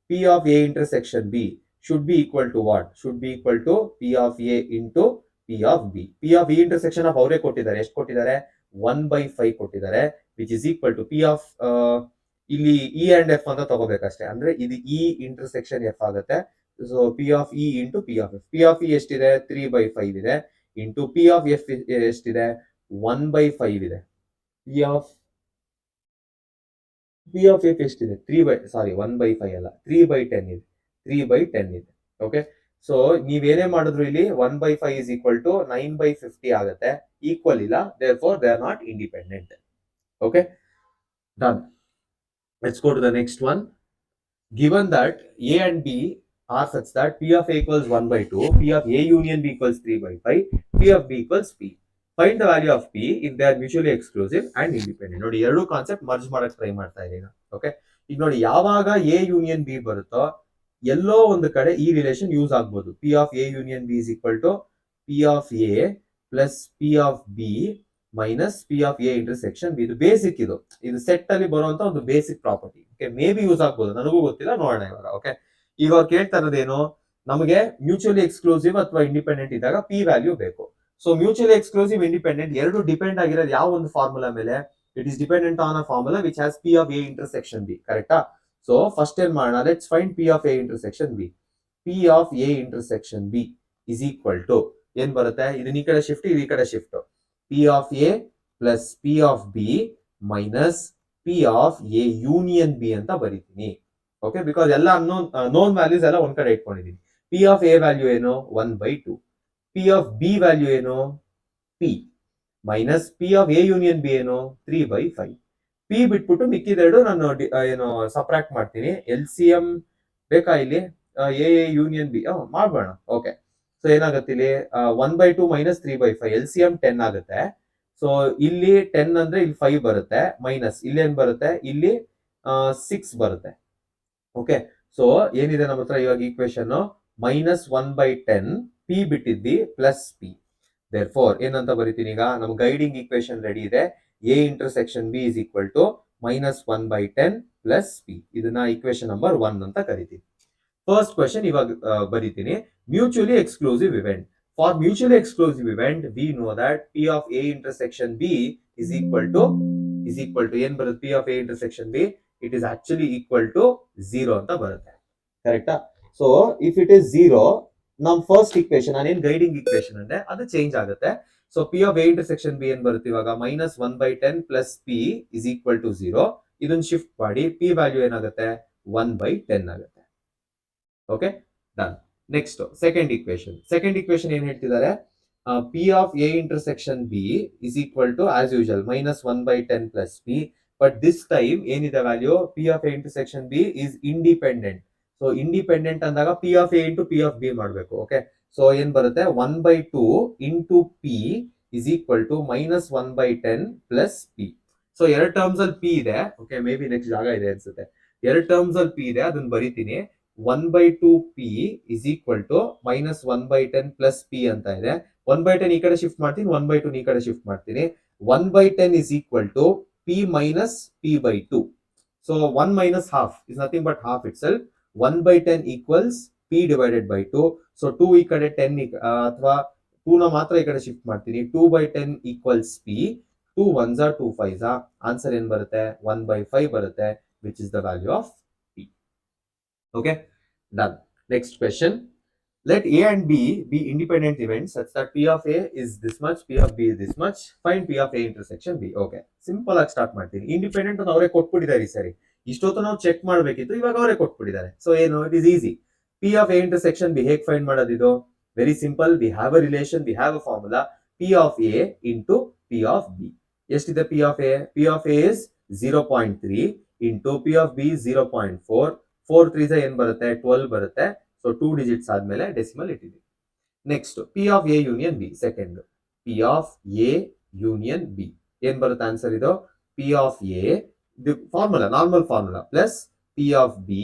P of A intersection B should be equal to what? Should be equal to P of A into P of B. P of E intersection of ಅವರೇ ಕೊಟ್ಟಿದ್ದಾರೆ. ಎಷ್ಟು ಕೊಟ್ಟಿದ್ದಾರೆ? 1/5 ಕೊಟ್ಟಿದ್ದಾರೆ, which is equal to P of ಇಲ್ಲಿ E and F ಅಂತ ತಗೋಬೇಕಷ್ಟೇ. ಅಂದ್ರೆ ಇದು E intersection F ಆಗುತ್ತೆ. So P of E into P of F. P of E ಎಷ್ಟಿದೆ? 3/5 ಇದೆ, into P of F ಎಷ್ಟಿದೆ? 1/5 ಇದೆ. P of F ಎಷ್ಟಿದೆ? 1/5 ಅಲ್ಲ, 3/10 ಇದೆ. 3/10 ಇದೆ. ಓಕೆ, ಸೊ ನೀವೇನೇ ಮಾಡಿದ್ರು ಇಲ್ಲಿ 1/5 is equal to 9/50 ಆಗುತ್ತೆ. ಈಕ್ವಲ್ ಇಲ್ಲ, therefore they are not independent. Okay, done. Let's go to the next one. Given that A and B are such that P of A equals 1/2, P of A union B equals 3/5, P of B equals P. Find the value of P if they are mutually exclusive and independent. ನೋಡಿ, ಎರಡು concept merge ಮಾಡಕ್ try ಮಾಡ್ತಾ ಇದೀನಿ. Okay, ಈಗ ನೋಡಿ, ಯಾವಾಗ A union B ಬರುತ್ತೋ ಎಲ್ಲೋ ಒಂದು ಕಡೆ ಈ ರಿಲೇಷನ್ ಯೂಸ್ ಆಗ್ಬೋದು. P of A union B is equal to P of A plus P of B minus P of A intersection B. ಇದು ಬೇಸಿಕ್, ಇದು ಸೆಟ್ ಅಲ್ಲಿ ಬರುವಂತ ಒಂದು basic property. Okay, maybe use ಆಗ್ಬೋದು, ನನಗೂ ಗೊತ್ತಿಲ್ಲ, ನೋಡೋಣ ಇವಾಗ. ಓಕೆ, ಈಗ ಅವ್ರು ಕೇಳ್ತಾ ಇರೋದೇನು? ನಮಗೆ ಮ್ಯೂಚುವಲಿ ಎಕ್ಸ್ಕ್ಲೂಸಿವ್ ಅಥವಾ ಇಂಡಿಪೆಂಡೆಂಟ್ ಇದ್ದಾಗ ಪಿ ವ್ಯಾಲ್ಯೂ ಬೇಕು. ಸೊ ಮ್ಯೂಚುವಲಿ ಎಕ್ಸ್ಕ್ಲೂಸಿವ್, ಇಂಡಿಪೆಂಡೆಂಟ್ ಎರಡು ಡಿಪೆಂಡ್ ಆಗಿರೋದು ಯಾವ ಒಂದು ಫಾರ್ಮುಲಾ ಮೇಲೆ? It is dependent on a formula which has P of A intersection B. ಕರೆಕ್ಟಾ? ಸೊ ಫಸ್ಟ್ ಏನ್ ಮಾಡೋಣ? Let's find P of A intersection B. P of A intersection B is equal to ಏನ್ ಬರುತ್ತೆ, ಇದನ್ನ ಈ ಕಡೆ shift, ಇದು ಈ ಕಡೆ shift. P of A plus P of B minus P of A union B ಅಂತ ಬರೀತೀನಿ. ಓಕೆ, ಬಿಕಾಸ್ ಎಲ್ಲ ನೋನ್ ವ್ಯಾಲ್ಯೂಸ್ ಎಲ್ಲ ಒಂದ್ ಕಡೆ ಇಟ್ಕೊಂಡಿದೀನಿ. ಪಿ ಆಫ್ ಎ ವ್ಯಾಲ್ಯೂ ಏನು 1/2, ಪಿ ಆಫ್ ಬಿ ವ್ಯಾಲ್ಯೂ ಏನು P minus P of A union B ಏನು 3/5. P ಬಿಟ್ಬಿಟ್ಟು ಮಿಕ್ಕಿದೆರಡು ನಾನು ಏನು ಸಬ್ಟ್ರಾಕ್ಟ್ ಮಾಡ್ತೀನಿ. ಎಲ್ ಸಿ ಎಂ ಬೇಕಾ ಇಲ್ಲಿ, ಎ ಯೂನಿಯನ್ ಬಿ ಮಾಡೋಣ. ಓಕೆ, ಸೊ ಏನಾಗುತ್ತೆ ಇಲ್ಲಿ 1/2 ಮೈನಸ್ 3/5, ಎಲ್ ಸಿ ಎಂ 10 ಆಗುತ್ತೆ. ಸೊ ಇಲ್ಲಿ 10 ಅಂದ್ರೆ ಇಲ್ಲಿ 5 ಬರುತ್ತೆ, ಮೈನಸ್ ಇಲ್ಲಿ ಏನ್ ಬರುತ್ತೆ, ಇಲ್ಲಿ 6 ಬರುತ್ತೆ. ಓಕೆ, ಸೊ ಏನಿದೆ ನಮ್ಮ ಹತ್ರ ಇವಾಗ ಈಕ್ವೇಶನ್ -1/10 ಪಿ ಬಿಟ್ಟಿದ್ದಿ ಪ್ಲಸ್ ಪಿ. ದೇರ್ಫೋರ್ ಏನಂತ ಬರೀತೀನಿ ಈಗ, ನಮ್ ಗೈಡಿಂಗ್ ಈಕ್ವೇಶನ್ ರೆಡಿ ಇದೆ. A intersection B is equal to -1/10 plus P. ಇದನ್ನ ಈಕ್ವೇಶನ್ ನಂಬರ್ 1 ಅಂತ ಕರಿತೀವಿ. ಫಸ್ಟ್ ಕ್ವೆಶನ್ ಇವಾಗ ಬರೀತೀನಿ. Mutually exclusive event. For mutually exclusive event we know that P of A intersection B is equal to ಏನ್ ಬರುತ್ತೆ, P of A intersection B it is actually equal to 0 ಅಂತ ಬರುತ್ತೆ. ಕರೆಕ್ಟಾ? So if it is 0, ನಮ್ first equation, ನಾನೇನ್ guiding equation ಅಂದ್ರೆ ಅದು change ಆಗುತ್ತೆ. So P of A intersection B ಏನ್ ಬರುತ್ತೆ ಇವಾಗ -1/10 plus P is equal to 0. ಇದನ್ನ ಶಿಫ್ಟ್ ಮಾಡಿ ಪಿ ವ್ಯಾಲ್ಯೂ ಏನಾಗುತ್ತೆ 1/10 ಆಗುತ್ತೆ. Okay, done. Next second equation ಏನ್ ಹೇಳ್ತಿದ್ದಾರೆ, P of A intersection B is equal to as usual -1/10 plus P. But this time ಏನಿದೆ value, P of A intersection B is independent. So independent ಅಂದಾಗ P of A into P of B ಮಾಡಬೇಕು. Okay, so ಏನ್ ಬರುತ್ತೆ 1/2 into P is equal to -1/10 plus P. So ಎರಡು terms ಅಲ್ಲಿ P ಇದೆ. Okay, maybe next ಜಾಗ ಇದೆ ಅನ್ಸುತ್ತೆ. ಎರಡು ಟರ್ಮ್ಸ್ ಅಲ್ಲಿ ಪಿ ಇದೆ, ಅದನ್ನ ಬರೀತೀನಿ. 1/2 P is equal to -1/10 plus P ಅಂತ ಇದೆ. 1/10 ಈ ಕಡೆ ಶಿಫ್ಟ್ ಮಾಡ್ತೀನಿ, 1/2 ಈ ಕಡೆ ಶಿಫ್ಟ್ ಮಾಡ್ತೀನಿ. 1/10 is equal to P minus p/2. So 1 minus half is nothing but half itself. 1/10 equals p divided by 2. So 2 ಈ ಕಡೆ 10 ಅಥವಾ 2 ನ ಮಾತ್ರ ಈ ಕಡೆ ಶಿಫ್ಟ್ ಮಾಡ್ತೀನಿ. 2/10 equals p. 2 1s are 2 5s are. Answer ಏನ್ ಬರುತ್ತೆ 1/5 ಬರುತ್ತೆ, which is the value of p. Okay, done. Next question. Let A and B be independent events such that P of A is this much, P of B is this much. Find P of A intersection B. Okay, simple ಆಗಿ start ಮಾಡ್ತೀನಿ. Independent ಅಂತ ಅವರೇ ಕೊಟ್ಬಿಟ್ಟಿದ್ದಾರೆ ಈ ಸರಿ. ಇಷ್ಟೊತ್ತು ನಾವು check ಮಾಡಬೇಕಿತ್ತು, ಇವಾಗ ಅವರೇ ಕೊಟ್ಬಿಟ್ಟಿದ್ದಾರೆ. ಸೊ ಏನು, it is easy. P of A intersection B ಹೇಗೆ ಫೈಂಡ್ ಮಾಡೋದು ಇದು? Very simple. We have a relation, we have a formula. P of A into P of B. ಎಷ್ಟಿದೆ P of A? P of A is 0.3 into P of B is 0.4. 4 3s ಏನ್ ಬರುತ್ತೆ 12 ಬರುತ್ತೆ. So 2 digits ಆದ್ಮೇಲೆ decimal ಇಟ್ಟಿದ್ದೀವಿ. Next P of A union B. Second P of A union B ಏನ್ ಬರುತ್ತೆ answer ಇದು? P of A formula, normal formula, plus P of B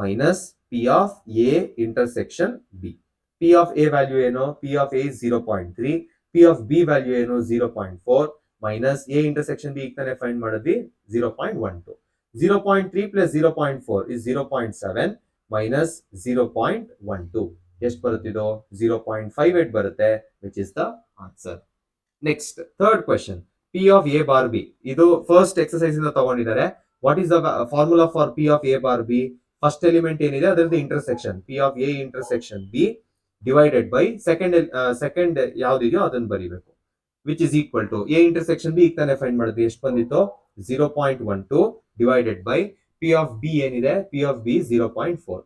minus P of A intersection B. P of A value ಏನು? P of A 0.3. P of B value ಏನು 0.4 minus A intersection B ತಾನೇ find ಮಾಡಿದ್ವಿ 0.12. 0.3 plus 0.4 is 0.7 minus 0.12. ಎಷ್ಟು ಬರುತ್ತಿದ್ದು 0.58 ಬರುತ್ತೆ, which is the answer. Next third question, P of A bar B. ಇದು first exercise ಇಂದ ತಗೊಂಡಿದ್ದಾರೆ. What is the formula for P of A bar B? First element ಏನಿದೆ ಅದರದ್ದು intersection P of A intersection B divided by second ಯಾವ್ದಿದೆಯೋ ಅದನ್ನ ಬರೀಬೇಕು, which is equal to A intersection B ಈಗ ತಾನೇ ಫೈಂಡ್ ಮಾಡಿದ್ವಿ. ಎಷ್ಟು ಬಂದಿತ್ತು 0.12 divided by P of B ಏನಿದೆ P of B 0.4.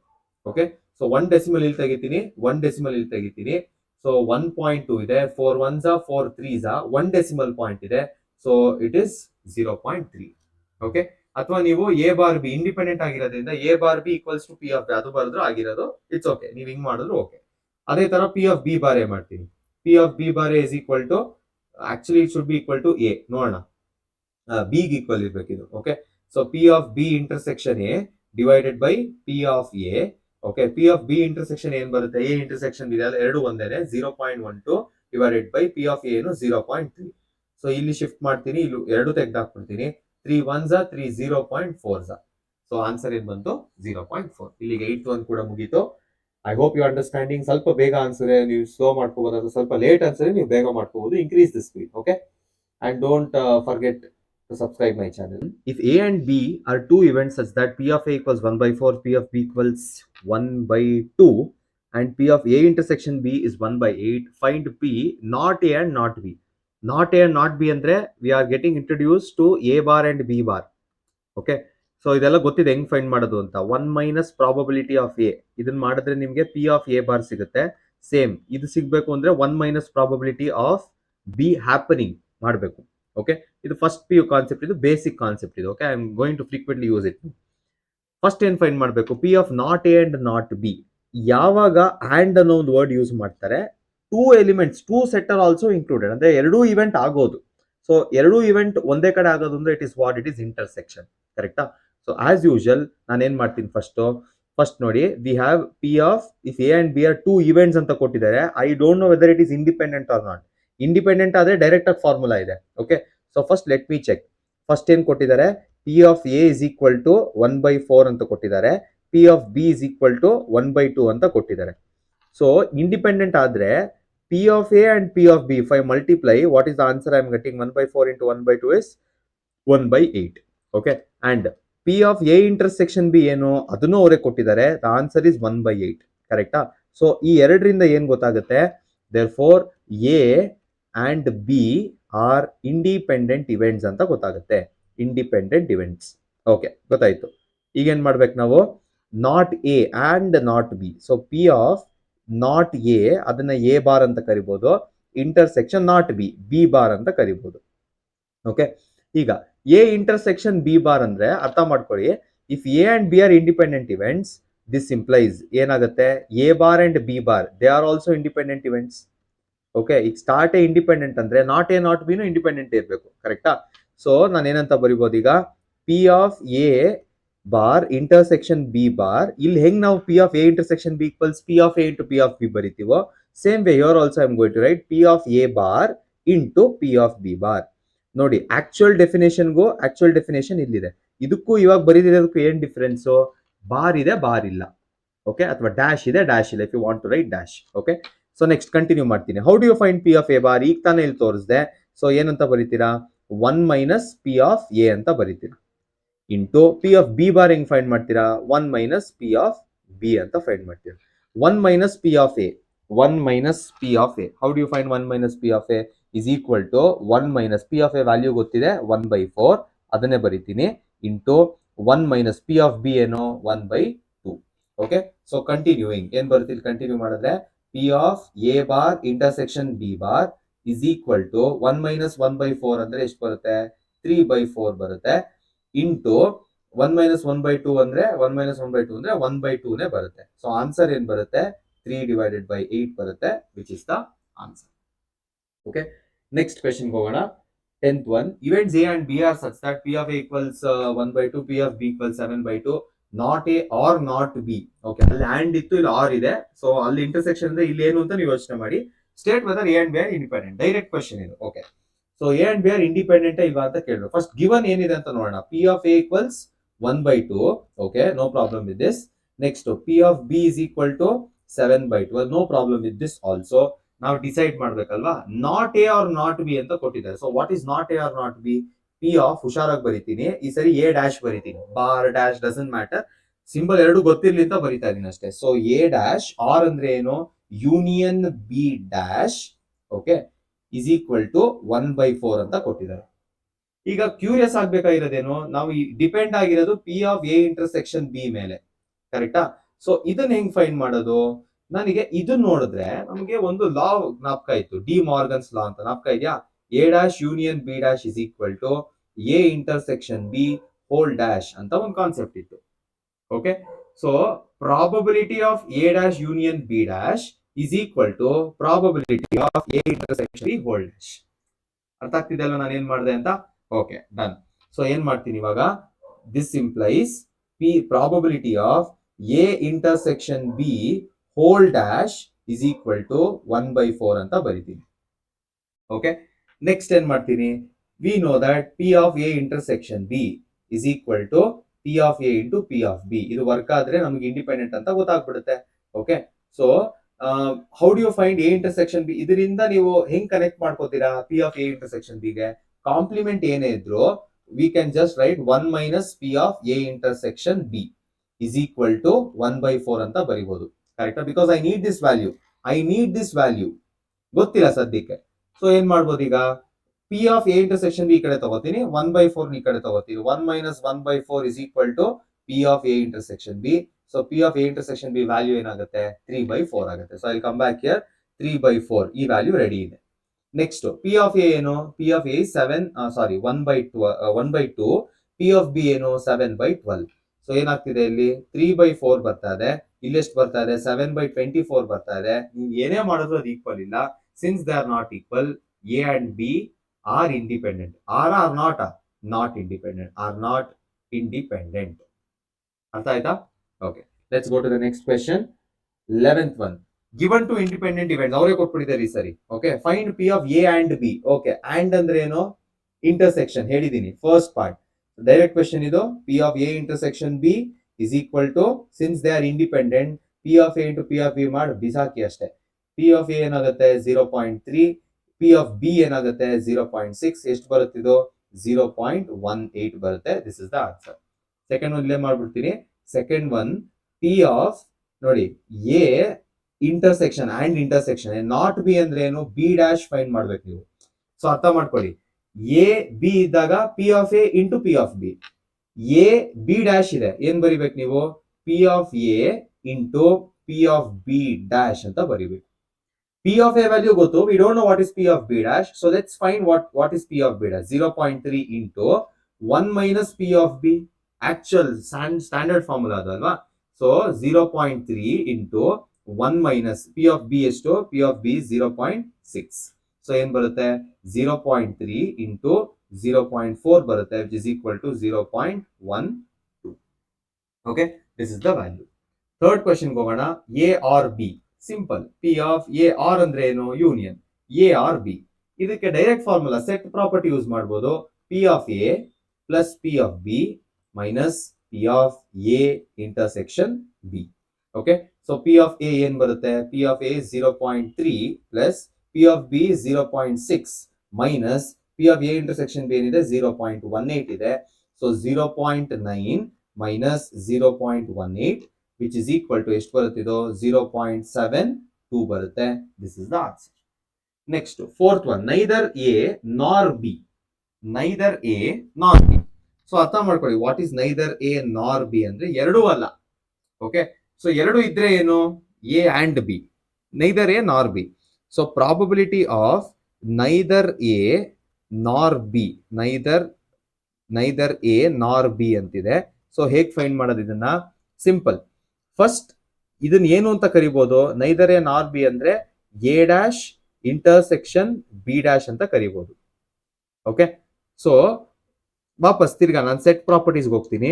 Okay, so 1 decimal ಇಲ್ಲಿ ತೆಗಿತೀನಿ, 1 ಡೆಸಿಮಲ್ ಇಲ್ಲಿ ತೆಗಿತೀನಿ. ಸೊ 1.2 ಇದೆ, 4 1s 4 3s 1 ಡೆಸಿಮಲ್ ಪಾಯಿಂಟ್ ಇದೆ. So it is 0.3. ಓಕೆ, ಅಥವಾ ನೀವು ಎ ಬಾರ್ ಬಿ ಇಂಡಿಪೆಂಡೆಂಟ್ ಆಗಿರೋದ್ರಿಂದ A bar B equals to P of B ಅದು ಬರೆದ್ರು ಆಗಿರೋದು, ಇಟ್ಸ್ ಓಕೆ. ನೀವು ಹಿಂಗ್ ಮಾಡಿದ್ರು ಓಕೆ. ಅದೇ ತರ P of B bar A ಮಾಡ್ತೀನಿ. P of B bar A is equal to, actually it should be equal to A. ನೋಡೋಣ, ಬಿಗ್ ಈಕ್ವಲ್ ಇರ್ಬೇಕಿದು. Okay, so P of B intersection A divided by P of A. Okay, P of B intersection ಏನ್ ಬರುತ್ತೆ? A intersection ಇದೆ ಎರಡು ಒಂದೇನೆ. 0.12 divided by P of A ಏನು 0.3. So ಇಲ್ಲಿ shift ಮಾಡ್ತೀನಿ, ಇಲ್ಲಿ ಎರಡು ತೆಗೆದಾಕ್ಬಿಡ್ತೀನಿ. 3 1s 3 0.4s. ಸೊ ಆನ್ಸರ್ ಏನ್ ಬಂತು 0.4. ಇಲ್ಲಿಗೆ 8th one ಕೂಡ ಮುಗೀತು. I hope you understanding. ಸ್ವಲ್ಪ ಬೇಗ ಆನ್ಸರ್ ನೀವು ಸ್ಲೋ ಮಾಡ್ಕೋಬಹುದು, ಅಥವಾ ಸ್ವಲ್ಪ ಲೇಟ್ ಆನ್ಸರ್ ನೀವು ಬೇಗ ಮಾಡ್ಕೋಬಹುದು. Increase the speed. Okay, and don't forget to subscribe my channel. If A and B are two events such that P of A equals 1/4, P of B equals 1/2, and P of A intersection B is 1 by 8. Find P not A and not B. Not A and not B ಅಂದ್ರೆ we are getting introduced to A bar and B bar. Okay, so ಇದೆಲ್ಲ ಗೊತ್ತಿದೆ ಹೆಂಗ್ find ಮಾಡೋದು ಅಂತ. 1 minus probability of A, ಇದನ್ನ ಮಾಡಿದ್ರೆ ನಿಮಗೆ P of A bar ಸಿಗುತ್ತೆ. ಸೇಮ್ ಇದು ಸಿಗ್ಬೇಕು ಅಂದ್ರೆ 1 minus probability of B happening ಮಾಡಬೇಕು. ಓಕೆ, ಇದು ಫಸ್ಟ್ ಪಿ ಯು ಕಾನ್ಸೆಪ್ಟ್, ಇದು ಬೇಸಿಕ್ ಕಾನ್ಸೆಪ್ಟ್ ಇದು. Okay, I am going to frequently use it. First ಏನ್ ಫೈಂಡ್ ಮಾಡಬೇಕು? P of not A and not B. ಯಾವಾಗ ಆ್ಯಂಡ್ ಅನ್ನೋ ಒಂದು ವರ್ಡ್ ಯೂಸ್ ಮಾಡ್ತಾರೆ, two elements, two set are also included, ಅಂದ್ರೆ ಎರಡೂ ಇವೆಂಟ್ ಆಗೋದು. ಸೊ ಎರಡೂ ಇವೆಂಟ್ ಒಂದೇ ಕಡೆ ಆಗೋದು ಅಂದ್ರೆ it is what it is intersection. ಕರೆಕ್ಟಾ? ಸೊ ಆಸ್ ಯೂಶುವಲ್ ನಾನು ಏನ್ ಮಾಡ್ತೀನಿ, ಫಸ್ಟ್ ನೋಡಿ, we have P of if A and B are two events ಅಂತ ಕೊಟ್ಟಿದ್ದಾರೆ. I don't know whether it is independent R not. Independent ಆದ್ರೆ direct ಆಗಿ formula ಇದೆ. Okay, so first let me check. First ಏನ್ ಕೊಟ್ಟಿದ್ದಾರೆ? P of A is equal to 1/4 ಅಂತ ಕೊಟ್ಟಿದ್ದಾರೆ. P of B is equal to 1/2 ಅಂತ ಕೊಟ್ಟಿದ್ದಾರೆ. So independent ಆದ್ರೆ P of A and P of B, if I multiply, what is the answer? I am getting 1/4 into 1/2 is 1/8. Okay, and P of A intersection B ಏನು ಅದನ್ನು ಅವರೇ ಕೊಟ್ಟಿದ್ದಾರೆ. The answer is 1/8. ಕರೆಕ್ಟಾ? So ಈ ಎರಡರಿಂದ ಏನ್ ಗೊತ್ತಾಗುತ್ತೆ? Therefore A and B are independent events ಅಂತ ಗೊತ್ತಾಗುತ್ತೆ. Independent events. ಓಕೆ, ಗೊತ್ತಾಯ್ತು. ಈಗ ಏನ್ ಮಾಡ್ಬೇಕು ನಾವು? Not A and not B. So P of not A ಅದನ್ನ ಎ ಬಾರ್ ಅಂತ ಕರಿಬಹುದು, intersection not be B bar ಅಂತ ಕರಿಬಹುದು. ಓಕೆ, ಈಗ ಎ ಇಂಟರ್ಸೆಕ್ಷನ್ ಬಿ ಬಾರ್ ಅಂದ್ರೆ ಅರ್ಥ ಮಾಡ್ಕೊಳ್ಳಿ, if A and B are independent events, this implies ಏನಾಗುತ್ತೆ? A bar and B bar they are also independent events. Okay, ಈಗ ಸ್ಟಾರ್ಟ್ ಎ ಇಂಡಿಪೆಂಡೆಂಟ್ ಅಂದ್ರೆ not A not ಬಿನೂ independent ಇರಬೇಕು. ಕರೆಕ್ಟಾ? So ನಾನು ಏನಂತ ಬರಿಬಹುದು ಈಗ? P of A bar intersection B bar. ಇಲ್ಲಿ ಹೆಂಗ್ ನಾವು P of A intersection B equals P of A into P of B ಬರಿತೀವೋ, same way here also I am going to write P of A bar into P of B bar. ನೋಡಿ, actual ಡೆಫಿನೇಷನ್ಗೂ actual definition ಇಲ್ಲಿದೆ. ಇದಕ್ಕೂ ಇವಾಗ ಬರೀದಿರೋದಕ್ಕೂ ಏನ್ difference? Bar ಇದೆ, bar ಇಲ್ಲ. ಓಕೆ, ಅಥವಾ ಡ್ಯಾಶ್ ಇದೆ, ಡ್ಯಾಶ್ ಇಲ್ಲ. If you want to write dash. Okay, so next continue ಮಾಡ್ತೀನಿ. How do you find P of A bar? ಈಗ ತಾನೇ ಇಲ್ಲಿ ತೋರಿಸಿದೆ. ಸೊ ಏನಂತ ಬರೀತೀರಾ? 1 ಮೈನಸ್ ಪಿ ಆಫ್ ಎ ಅಂತ ಬರೀತೀರಾ. Into P of B bar ಹೆಂಗ್ ಫೈಂಡ್ ಮಾಡ್ತೀರಾ? 1 ಮೈನಸ್ ಪಿ ಆಫ್ ಬಿ ಅಂತ ಫೈಂಡ್ ಮಾಡ್ತೀರಾ. 1 minus P of A, 1 minus P of A. How do you find 1 minus P of A? Is equal to 1 minus P of A value ಗೊತ್ತಿದೆ 1/4, ಅದನ್ನೇ ಬರೀತೀನಿ, into 1 minus P of B ಏನು? 1/2. Okay, so continuing ಏನ್ ಬರುತ್ತೆ? Continue ಮಾಡಿದ್ರೆ P of A bar intersection B bar is equal to 1 minus 1/4 ಅಂದ್ರೆ ಎಷ್ಟು ಬರುತ್ತೆ? 3/4 ಬರುತ್ತೆ, ಇಂಟು 1 ಮೈನಸ್ 1/2 ಅಂದ್ರೆ 1 ಮೈನಸ್ 1/2 ಅಂದ್ರೆ 1/2ನೇ ಬರುತ್ತೆ. ಸೊ ಆನ್ಸರ್ ಏನ್ ಬರುತ್ತೆ? 3/8 ಬರುತ್ತೆ, which is the answer. Okay, next question ಹೋಗೋಣ. 10th one. Events A and B are such that P of A equals 1/2, P of B equals 7/2, not A or not B. Okay, ಅಲ್ಲಿ and ಇತ್ತು, ಇಲ್ಲಿ R ಇದೆ. So ಅಲ್ಲಿ intersection ಅಂದ್ರೆ ಇಲ್ಲಿ ಏನು ಅಂತ ನೀವು ಯೋಚನೆ ಮಾಡಿ. State whether A and B are independent. Direct question ಇದು. Okay, so A and B are independent ಇಲ್ವಾ ಅಂತ ಕೇಳಿದ್ರು. ಫಸ್ಟ್ ಗಿವನ್ ಏನಿದೆ ಅಂತ ನೋಡೋಣ. P of A equals 1/2. Okay, no problem with this. Next P of B is equal to 7/2. No problem with this also. ನಾವು decide ಮಾಡ್ಬೇಕಲ್ವಾ? Not A or not B ಅಂತ ಕೊಟ್ಟಿದ್ದಾರೆ. So what is not A or not B? P of, ಹುಷಾರಾಗಿ ಬರೀತೀನಿ ಈ ಸರಿ, A dash ಬರೀತೀನಿ, bar dash doesn't matter, symbol ಎರಡು ಗೊತ್ತಿರ್ಲಿ ಅಂತ ಬರೀತಾ ಇದೀನಿ ಅಷ್ಟೇ. ಸೊ ಎ ಡ್ಯಾಶ್ ಆರ್ ಅಂದ್ರೆ ಏನು? Union B dash. Okay, is equal to 1/4 ಅಂತ ಕೊಟ್ಟಿದ್ದಾರೆ. ಈಗ ಕ್ಯೂರಿಯಸ್ ಆಗ್ಬೇಕಾಗಿರೋದೇನು? ನಾವು ಡಿಪೆಂಡ್ ಆಗಿರೋದು P of A intersection B ಮೇಲೆ. ಕರೆಕ್ಟಾ? ಸೊ ಇದನ್ನ ಹೆಂಗ್ ಫೈಂಡ್ ಮಾಡೋದು? ನನಗೆ ಇದು ನೋಡಿದ್ರೆ ನಮಗೆ ಒಂದು ಲಾ ಜ್ಞಾಪಕ ಇತ್ತು, ಡಿ ಮಾರ್ಗನ್ಸ್ ಲಾ ಅಂತ ಜ್ಞಾಪಕ ಇದೆಯಾ? A dash union B dash is equal to A intersection B whole dash ಅಂತ ಒಂದು ಕಾನ್ಸೆಪ್ಟ್ ಇತ್ತು. Okay, so probability of A dash union B dash is equal to probability of A intersection B whole dash. ಅರ್ಥ ಆಗ್ತಿದೆ ಅಲ್ಲ ನಾನು ಏನ್ ಮಾಡಿದೆ ಅಂತ? Okay, done. ಸೊ ಏನ್ ಮಾಡ್ತೀನಿ ಇವಾಗ? This implies P probability of A intersection B whole dash is equal to 1/4 ಅಂತ ಬರಿತೀನಿ. ಓಕೆ, ನೆಕ್ಸ್ಟ್ ಏನ್ ಮಾಡ್ತೀನಿ? We know that P of A intersection B is equal to P of A into P of B. ಇದು work ಆದ್ರೆ ನಮ್ಗೆ independent ಅಂತ ಗೊತ್ತಾಗ್ಬಿಡುತ್ತೆ. Okay, so how do you find A intersection B? ಇದರಿಂದ ನೀವು ಹೆಂಗ್ ಕನೆಕ್ಟ್ ಮಾಡ್ಕೋತೀರಾ P of A intersection B ಗೆ? ಕಾಂಪ್ಲಿಮೆಂಟ್ ಏನೇ ಇದ್ರು we can just write 1 minus P of A intersection B is equal to 1/4 ಅಂತ ಬರಿಬಹುದು. ಕರೆಕ್ಟಾ? Because I need this value ಗೊತ್ತಿಲ್ಲ ಸದ್ಯಕ್ಕೆ. ಸೊ ಏನ್ ಮಾಡ್ಬೋದು ಈಗ, P of A intersection B ಈ ಕಡೆ ತಗೋತೀನಿ, 1/4 ಈ ಕಡೆ ತಗೋತೀನಿ. 1 - 1/4 is equal to P of A intersection B. So P of A intersection B value ಏನಾಗುತ್ತೆ, 3/4 ಆಗುತ್ತೆ. So I come back here, 3/4 ಈ ವ್ಯಾಲ್ಯೂ ರೆಡಿ ಇದೆ. ನೆಕ್ಸ್ಟ್ ಪಿ ಆಫ್ ಎ ಏನು, P of A 1/2, P of B ಏನು 7/12. So ಏನಾಗ್ತಿದೆ ಇಲ್ಲಿ 3/4 ಬರ್ತಾ ಇದೆ, ಇಲ್ಲಿ ಎಷ್ಟು ಬರ್ತಾ ಇದೆ 7/24 ಬರ್ತಾ ಇದೆ. ನೀವು ಏನೇ ಮಾಡಿದ್ರು ಅದು ಈಕ್ವಲ್ ಇಲ್ಲ. Since they are not equal, A and B are independent. R not independent. ಅರ್ಥ ಆಯ್ತಾ? Okay, let's go to the next question. 11th one. Given to independent events ಅವರೇ ಕೊಟ್ಬಿಟ್ಟಿದ್ದಾರೆ ಈ ಸರಿ. Okay, find P of A and B. Okay, and ಅಂದ್ರೆ ಏನು, intersection ಹೇಳಿದೀನಿ first part. Direct question ಇದು. P of A intersection B is equal to, since they are independent, P of A into P of B ಮಾಡಿ ಬಿಸಾಕಿ ಅಷ್ಟೇ. P of A ಏನಾಗುತ್ತೆ 0.3, P of B ಏನಾಗುತ್ತೆ 0.6. ಎಷ್ಟು ಬರುತ್ತಿದ್ದು 0.18 ಬರುತ್ತೆ. This is the answer. Second one ಇಲ್ಲೇ ಮಾಡ್ಬಿಡ್ತೀನಿ. ಸೆಕೆಂಡ್ ಒನ್, ಪಿ ಆಫ್ ನೋಡಿ A intersection and intersection, not be ಅಂದ್ರೆ ಏನು, ಬಿ ಡ್ಯಾಶ್ ಫೈಂಡ್ ಮಾಡ್ಬೇಕು ನೀವು. ಸೊ ಅರ್ಥ ಮಾಡ್ಕೊಳ್ಳಿ, ಎ ಬಿ ಇದ್ದಾಗ P of A into P of B. A B dash ಇದೆ, ಏನ್ ಬರಿಬೇಕು ನೀವು, P of A into P of B dash ಅಂತ ಬರಿಬೇಕು. ಪಿ ಆಫ್ ಎ ವ್ಯಾಲ್ಯೂ ಗೊತ್ತು, we don't know what is P of B dash. So let's find what is P of B dash. 0.3 into 1 - P of B, actual standard formula ಅದಲ್ವಾ. So 0.3 into 1 - P of B ಎಷ್ಟು, P of B 0.6. So ಏನ್ ಬರುತ್ತೆ 0.3 into 0.4 ಬರುತ್ತೆ, which is equal to 0.12. Okay, this is the value. Third question ಹೋಗೋಣ. A or B, simple. P of A or ಅಂದ್ರೆ ಏನು, union A or B. ಇದಕ್ಕೆ direct formula set property use ಮಾಡ್ಬೋದು. P of A plus P of B minus P of A intersection B. Okay, so P of A ಏನ್ ಬರುತ್ತೆ, P of A 0.3 plus P of B 0.6 minus P of A intersection B ಏನಿದೆ 0.18 ಇದೆ. So 0.9 minus 0.18 which is equal to ಎಷ್ಟು ಬರುತ್ತಿದೋ 0.72 ಬರುತ್ತೆ. This is the answer. Next fourth one, neither A nor B. Neither A nor B. So ಅರ್ಥ ಮಾಡ್ಕೊಳ್ಳಿ, what is neither A nor B ಅಂದ್ರೆ ಎರಡೂ ಅಲ್ಲ. Okay, so ಎರಡು ಇದ್ರೆ ಏನು, A and B, neither A nor B. So probability of neither A nor B, neither A nor B ಅಂತಿದೆ. So ಹೇಗ್ ಫೈಂಡ್ ಮಾಡೋದು ಇದನ್ನ, ಸಿಂಪಲ್. ಫಸ್ಟ್ ಇದನ್ನ ಏನು ಅಂತ ಕರಿಬಹುದು, ನೈದರ್ ಎ ನಾರ್ ಬಿ ಅಂದ್ರೆ A dash intersection B dash ಅಂತ ಕರಿಬಹುದು. ಓಕೆ, ಸೊ ವಾಪಸ್ ತಿರ್ಗಾ ನಾನು ಸೆಟ್ ಪ್ರಾಪರ್ಟೀಸ್ಗೆ ಹೋಗ್ತೀನಿ.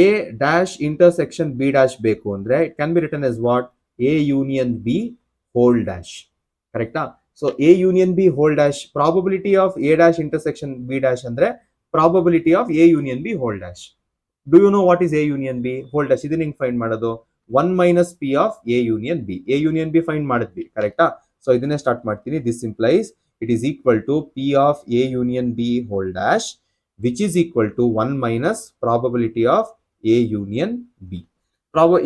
A dash intersection B dash ಬೇಕು ಅಂದ್ರೆ it can be written as what, A union B whole dash. ಕರೆಕ್ಟಾ? So A union B whole dash, probability of A dash intersection B dash ಅಂದ್ರೆ probability of A union B whole dash. Do you know what is A union B whole dash? ಇದನ್ನ ಹಿಂಗ್ find ಮಾಡೋದು, 1 - P of A union B. A union B find ಮಾಡಿದ್ವಿ, ಕರೆಕ್ಟಾ? So ಇದನ್ನೇ start ಮಾಡ್ತೀನಿ. This implies it is equal to P of A union B whole dash which is equal to 1 - probability of A union B.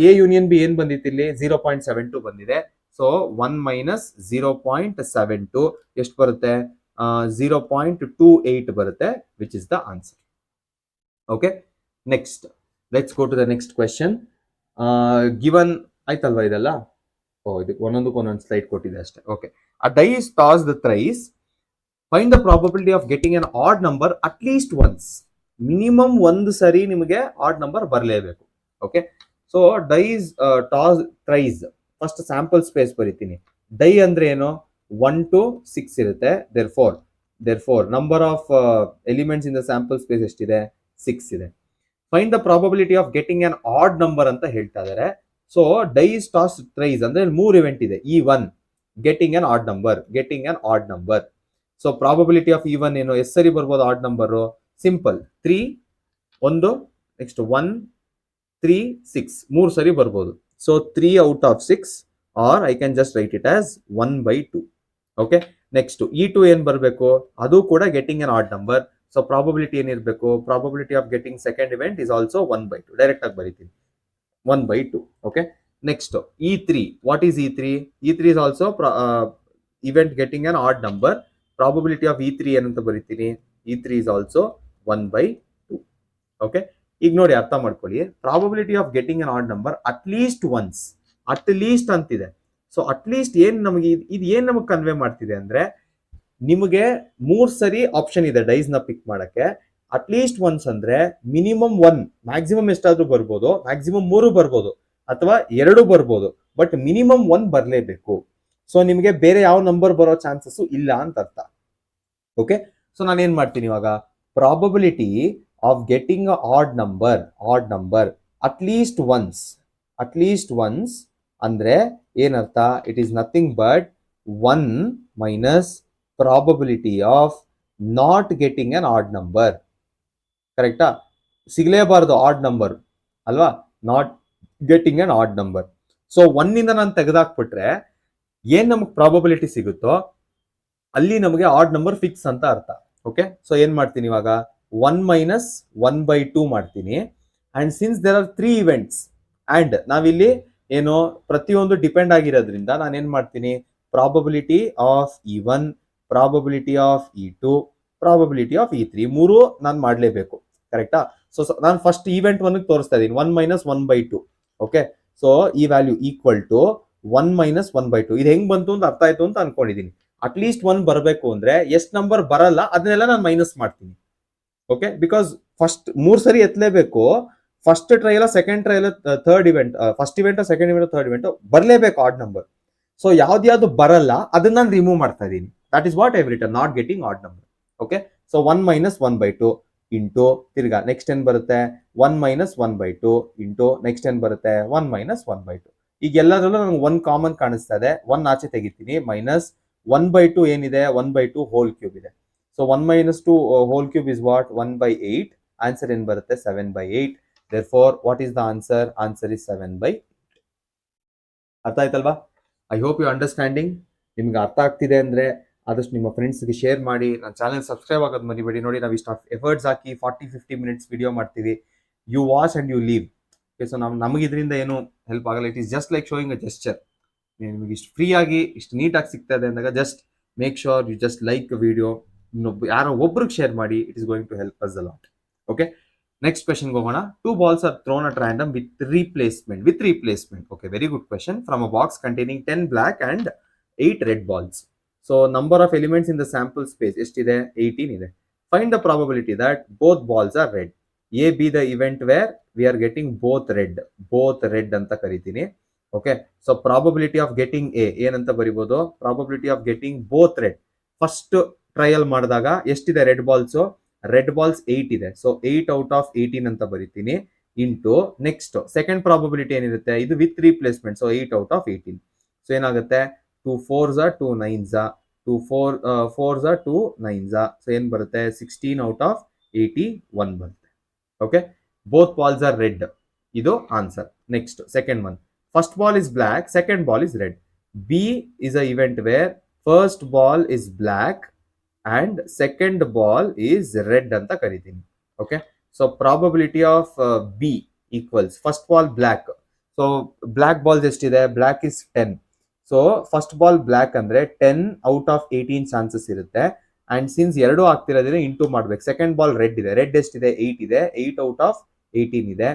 A union B ಏನ್ ಬಂದಿತ್ತು ಇಲ್ಲಿ 0.72 ಬಂದಿದೆ. So 1 - 0.72 ಎಷ್ಟು ಬರುತ್ತೆ, 0.28 ಬರುತ್ತೆ, which is the answer. Okay, next let's go to the next question. Given ಆಯ್ತಲ್ವಾ ಇದೆಲ್ಲ? ಇದಕ್ಕೆ ಒಂದೊಂದು ಸ್ಲೈಡ್ ಕೊಟ್ಟಿದೆ ಅಷ್ಟೇ. Okay, a die is tossed thrice, find the probability of getting an odd number at least once. Minimum ಒಂದು ಸರಿ ನಿಮಗೆ odd number ಬರಲೇಬೇಕು. Okay, so die is toss thrice. First sample space ಬರೀತೀನಿ. ಡೈ ಅಂದ್ರೆ ಏನು, 1 to 6 ಇರುತ್ತೆ. There number of elements in the sample space ಎಷ್ಟಿದೆ, 6 ಇದೆ. Find the probability of getting an odd number ಅಂತ ಹೇಳ್ತಾ ಇದಾರೆ. So die is toss thrice ಅಂದ್ರೆ 3 ಇವೆಂಟ್ ಇದೆ. E1 getting an odd number. So probability of E1 ಏನು, ಎಷ್ಟು ಸರಿ ಬರ್ಬೋದು ಆಡ್ ನಂಬರ್, ಸಿಂಪಲ್ 3 1 ನೆಕ್ಸ್ಟ್ 1 3 6 3 ಸರಿ ಬರ್ಬೋದು. So 3 out of 6 or I can just write it as 1/2. Okay, next E2 ಏನ್ ಬರಬೇಕು, ಅದು ಕೂಡ getting an odd number. So probability ಏನಿರಬೇಕು, probability of getting second event is also 1/2. Direct ಆಗಿ ಬರೀತೀನಿ 1/2. Okay, next E3. What is E3? E3 is also event getting an odd number. Probability of E3 ಏನಂತ ಬರೀತೀನಿ? E3 is also 1/2. Okay, ಈಗ ನೋಡಿ ಅರ್ಥ ಮಾಡ್ಕೊಳ್ಳಿ. Probability of getting an odd number at least once, at least ಅಂತಿದೆ. So at least ಏನ್ ನಮಗೆ ಇದು ಏನ್ ನಮಗೆ ಕನ್ವೆ ಮಾಡ್ತಿದೆ ಅಂದ್ರೆ, ನಿಮಗೆ 3 ಸರಿ ಆಪ್ಷನ್ ಇದೆ ಡೈಸ್ ನ ಪಿಕ್ ಮಾಡಕ್ಕೆ. ಅಟ್ ಲೀಸ್ಟ್ ಒನ್ಸ್ ಅಂದ್ರೆ ಮಿನಿಮಮ್ 1, ಮ್ಯಾಕ್ಸಿಮಮ್ ಎಷ್ಟಾದ್ರೂ ಬರ್ಬೋದು, ಮ್ಯಾಕ್ಸಿಮಮ್ 3 ಬರ್ಬೋದು ಅಥವಾ 2 ಬರ್ಬೋದು, ಬಟ್ ಮಿನಿಮಮ್ 1 ಬರ್ಲೇಬೇಕು. ಸೊ ನಿಮಗೆ ಬೇರೆ ಯಾವ ನಂಬರ್ ಬರೋ ಚಾನ್ಸಸ್ ಇಲ್ಲ ಅಂತ ಅರ್ಥ. ಓಕೆ, ಸೊ ನಾನು ಏನ್ ಮಾಡ್ತೀನಿ ಇವಾಗ, probability of getting a add number at least once ಅಂದ್ರೆ ಏನರ್ಥ? It is nothing but 1 minus probability of not getting an odd number. ಕರೆಕ್ಟಾ? ಸಿಗಲೇಬಾರದು ಆಡ್ ನಂಬರ್ ಅಲ್ವಾ, not getting an odd number. So 1 ಇಂದ ನಾನು ತೆಗೆದಾಕ್ಬಿಟ್ರೆ ಏನ್ ನಮಗೆ ಪ್ರಾಬಬಿಲಿಟಿ ಸಿಗುತ್ತೋ ಅಲ್ಲಿ ನಮಗೆ ಆಡ್ ನಂಬರ್ ಫಿಕ್ಸ್ ಅಂತ ಅರ್ಥ. ಓಕೆ, ಸೊ ಏನ್ ಮಾಡ್ತೀನಿ ಇವಾಗ, 1 ಮೈನಸ್ 1/2 ಮಾಡ್ತೀನಿ. And since there are 3 events and ನಾವಿಲ್ಲಿ ಏನು ಪ್ರತಿಯೊಂದು ಡಿಪೆಂಡ್ ಆಗಿರೋದ್ರಿಂದ ನಾನು ಏನ್ ಮಾಡ್ತೀನಿ, probability of E1, probability of E2, probability of E3 ಮೂರು ನಾನು ಮಾಡಲೇಬೇಕು. ಕರೆಕ್ಟಾ? ಸೊ ನಾನು ಫಸ್ಟ್ ಈವೆಂಟ್ 1 ತೋರಿಸ್ತಾ ಇದ್ದೀನಿ, 1 ಮೈನಸ್ 1/2. ಓಕೆ, ಸೊ ಈ ವ್ಯಾಲ್ಯೂ ಈಕ್ವಲ್ ಟು 1 ಮೈನಸ್ 1/2. ಇದು ಹೆಂಗ್ ಬಂತು ಅಂತ ಅರ್ಥ ಆಯ್ತು ಅಂತ ಅನ್ಕೊಂಡಿದ್ದೀನಿ. ಅಟ್ ಲೀಸ್ಟ್ 1 ಬರಬೇಕು ಅಂದ್ರೆ ಎಷ್ಟು ನಂಬರ್ ಬರಲ್ಲ ಅದನ್ನೆಲ್ಲ ನಾನು ಮೈನಸ್ ಮಾಡ್ತೀನಿ. ಓಕೆ, ಬಿಕಾಸ್ ಫಸ್ಟ್ 3 ಸರಿ ಎತ್ತಲೇಬೇಕು. First trial, second trial, third event, first event, second event, third event ಬರಲೇಬೇಕು ಆಡ್ ನಂಬರ್. ಸೊ ಯಾವ್ದು ಬರಲ್ಲ ಅದನ್ನ ನಾನು ರಿಮೂವ್ ಮಾಡ್ತಾ ಇದ್ದೀನಿ. That is what I have written, not getting odd number. Okay, so 1 minus 1/2 into ತಿರ್ಗಾ ನೆಕ್ಸ್ಟ್ ಏನ್ ಬರುತ್ತೆ, 1 ಮೈನಸ್ 1/2 ಇಂಟು ನೆಕ್ಸ್ಟ್ ಏನ್ ಬರುತ್ತೆ, 1 ಮೈನಸ್ 1/2. ಈಗ ಎಲ್ಲದರಲ್ಲೂ ನನಗೆ 1 ಕಾಮನ್ ಕಾಣಿಸ್ತಾ ಇದೆ, 1 ಆಚೆ ತೆಗಿತೀನಿ. ಮೈನಸ್ 1/2 ಏನಿದೆ, 1/2 ಹೋಲ್ ಕ್ಯೂಬ್ ಇದೆ. So 1 minus 2 whole cube is what? 1/8. Answer ಏನ್ ಬರುತ್ತೆ, 7/8. Therefore, what is the answer? Answer is 7/8. ಅರ್ಥ ಆಯ್ತಲ್ವಾ? I hope you understanding. ನಿಮ್ಗೆ ಅರ್ಥ ಆಗ್ತಿದೆ ಅಂದ್ರೆ ಆದಷ್ಟು ನಿಮ್ಮ ಫ್ರೆಂಡ್ಸ್ಗೆ ಶೇರ್ ಮಾಡಿ. ನನ್ನ ಚಾನಲ್ ಸಬ್ಸ್ಕ್ರೈಬ್ ಆಗೋದು ಮರಿಬೇಡಿ. ನೋಡಿ, ನಾವು ಇಷ್ಟು ಎಫರ್ಟ್ಸ್ ಹಾಕಿ 40-50 ಮಿನಿಟ್ಸ್ ವಿಡಿಯೋ ಮಾಡ್ತೀವಿ. You watch and you leave. Okay, so ನಮಗೆ ಇದರಿಂದ ಏನು ಹೆಲ್ಪ್ ಆಗಲ್ಲ. It is just like showing a gesture. ನಿಮಗೆ ಇಷ್ಟು ಫ್ರೀ ಆಗಿ ಇಷ್ಟು ನೀಟಾಗಿ ಸಿಗ್ತಾ ಇದೆ ಅಂದಾಗ just make sure you just like video. ಯಾರೋ ಒಬ್ರಿಗೆ ಶೇರ್ ಮಾಡಿ. It is going to help us a lot. Okay, next ಕ್ವೆಶನ್ಗೆ ಹೋಗೋಣ. 2 balls are thrown at random with replacement. Okay, very good question. From a box containing 10 black and 8 red balls. So number of elements in the sample space ಎಷ್ಟಿದೆ? 18 ಇದೆ. Find the probability that both balls are red. A be the event where we are getting both red ಅಂತ ಕರಿತೀನಿ. Okay, so probability of getting A ಏನಂತ ಬರಿಬೋದು? Probability of getting both red. First trial ಮಾಡಿದಾಗ ಎಷ್ಟಿದೆ red balls? Red balls 8 ಇದೆ. So 8 out of 18 ಅಂತ ಬರಿತೀನಿ. Into next second probability ಏನಿರುತ್ತೆ, ಇದು with replacement. So 8 out of 18. So ಏನಾಗುತ್ತೆ, 2 4s 2 9s 2 4s 2 9s. So ಏನ್ ಬರುತ್ತೆ, 16 ಔಟ್ ಆಫ್ 81 ಬರುತ್ತೆ. Okay, both balls are red. ಇದು answer. Next second one. First ball is black, second ball is red. B is an event where first ball is black and second ball is red anta karitini. Okay, so probability of B equals first ball black. So black balls estide, black is 10. So first ball black andre 10 out of 18 chances irutte. And since ಎರಡು ಆಗ್ತಿರೋದ್ರೆ into ಮಾಡ್ಬೇಕು. Second ball red ಇದೆ. Red ಎಷ್ಟಿದೆ? 8 ಇದೆ. 8 out of 18 ಇದೆ.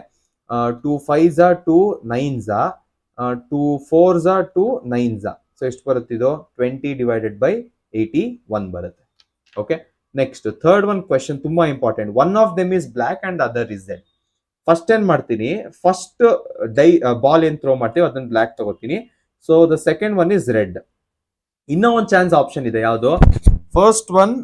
2 5s 2 9s 2 4s 2 9s. So ಎಷ್ಟು ಬರುತ್ತೆ ಇದು? 20 divided by 81 ಬರುತ್ತೆ. Okay, next third one question ತುಂಬಾ important. One of them is black and other is red. First ಏನ್ ಮಾಡ್ತೀನಿ, ಫಸ್ಟ್ ಬಾಲ್ ಏನ್ ಥ್ರೋ ಮಾಡ್ತೀವಿ ಅದನ್ನ ಬ್ಲಾಕ್ ತಗೋತೀನಿ. So the second one is red. ಇನ್ನೂ ಒಂದು ಚಾನ್ಸ್ ಆಪ್ಷನ್ ಇದೆ. ಯಾವುದು? ಫಸ್ಟ್ ಒನ್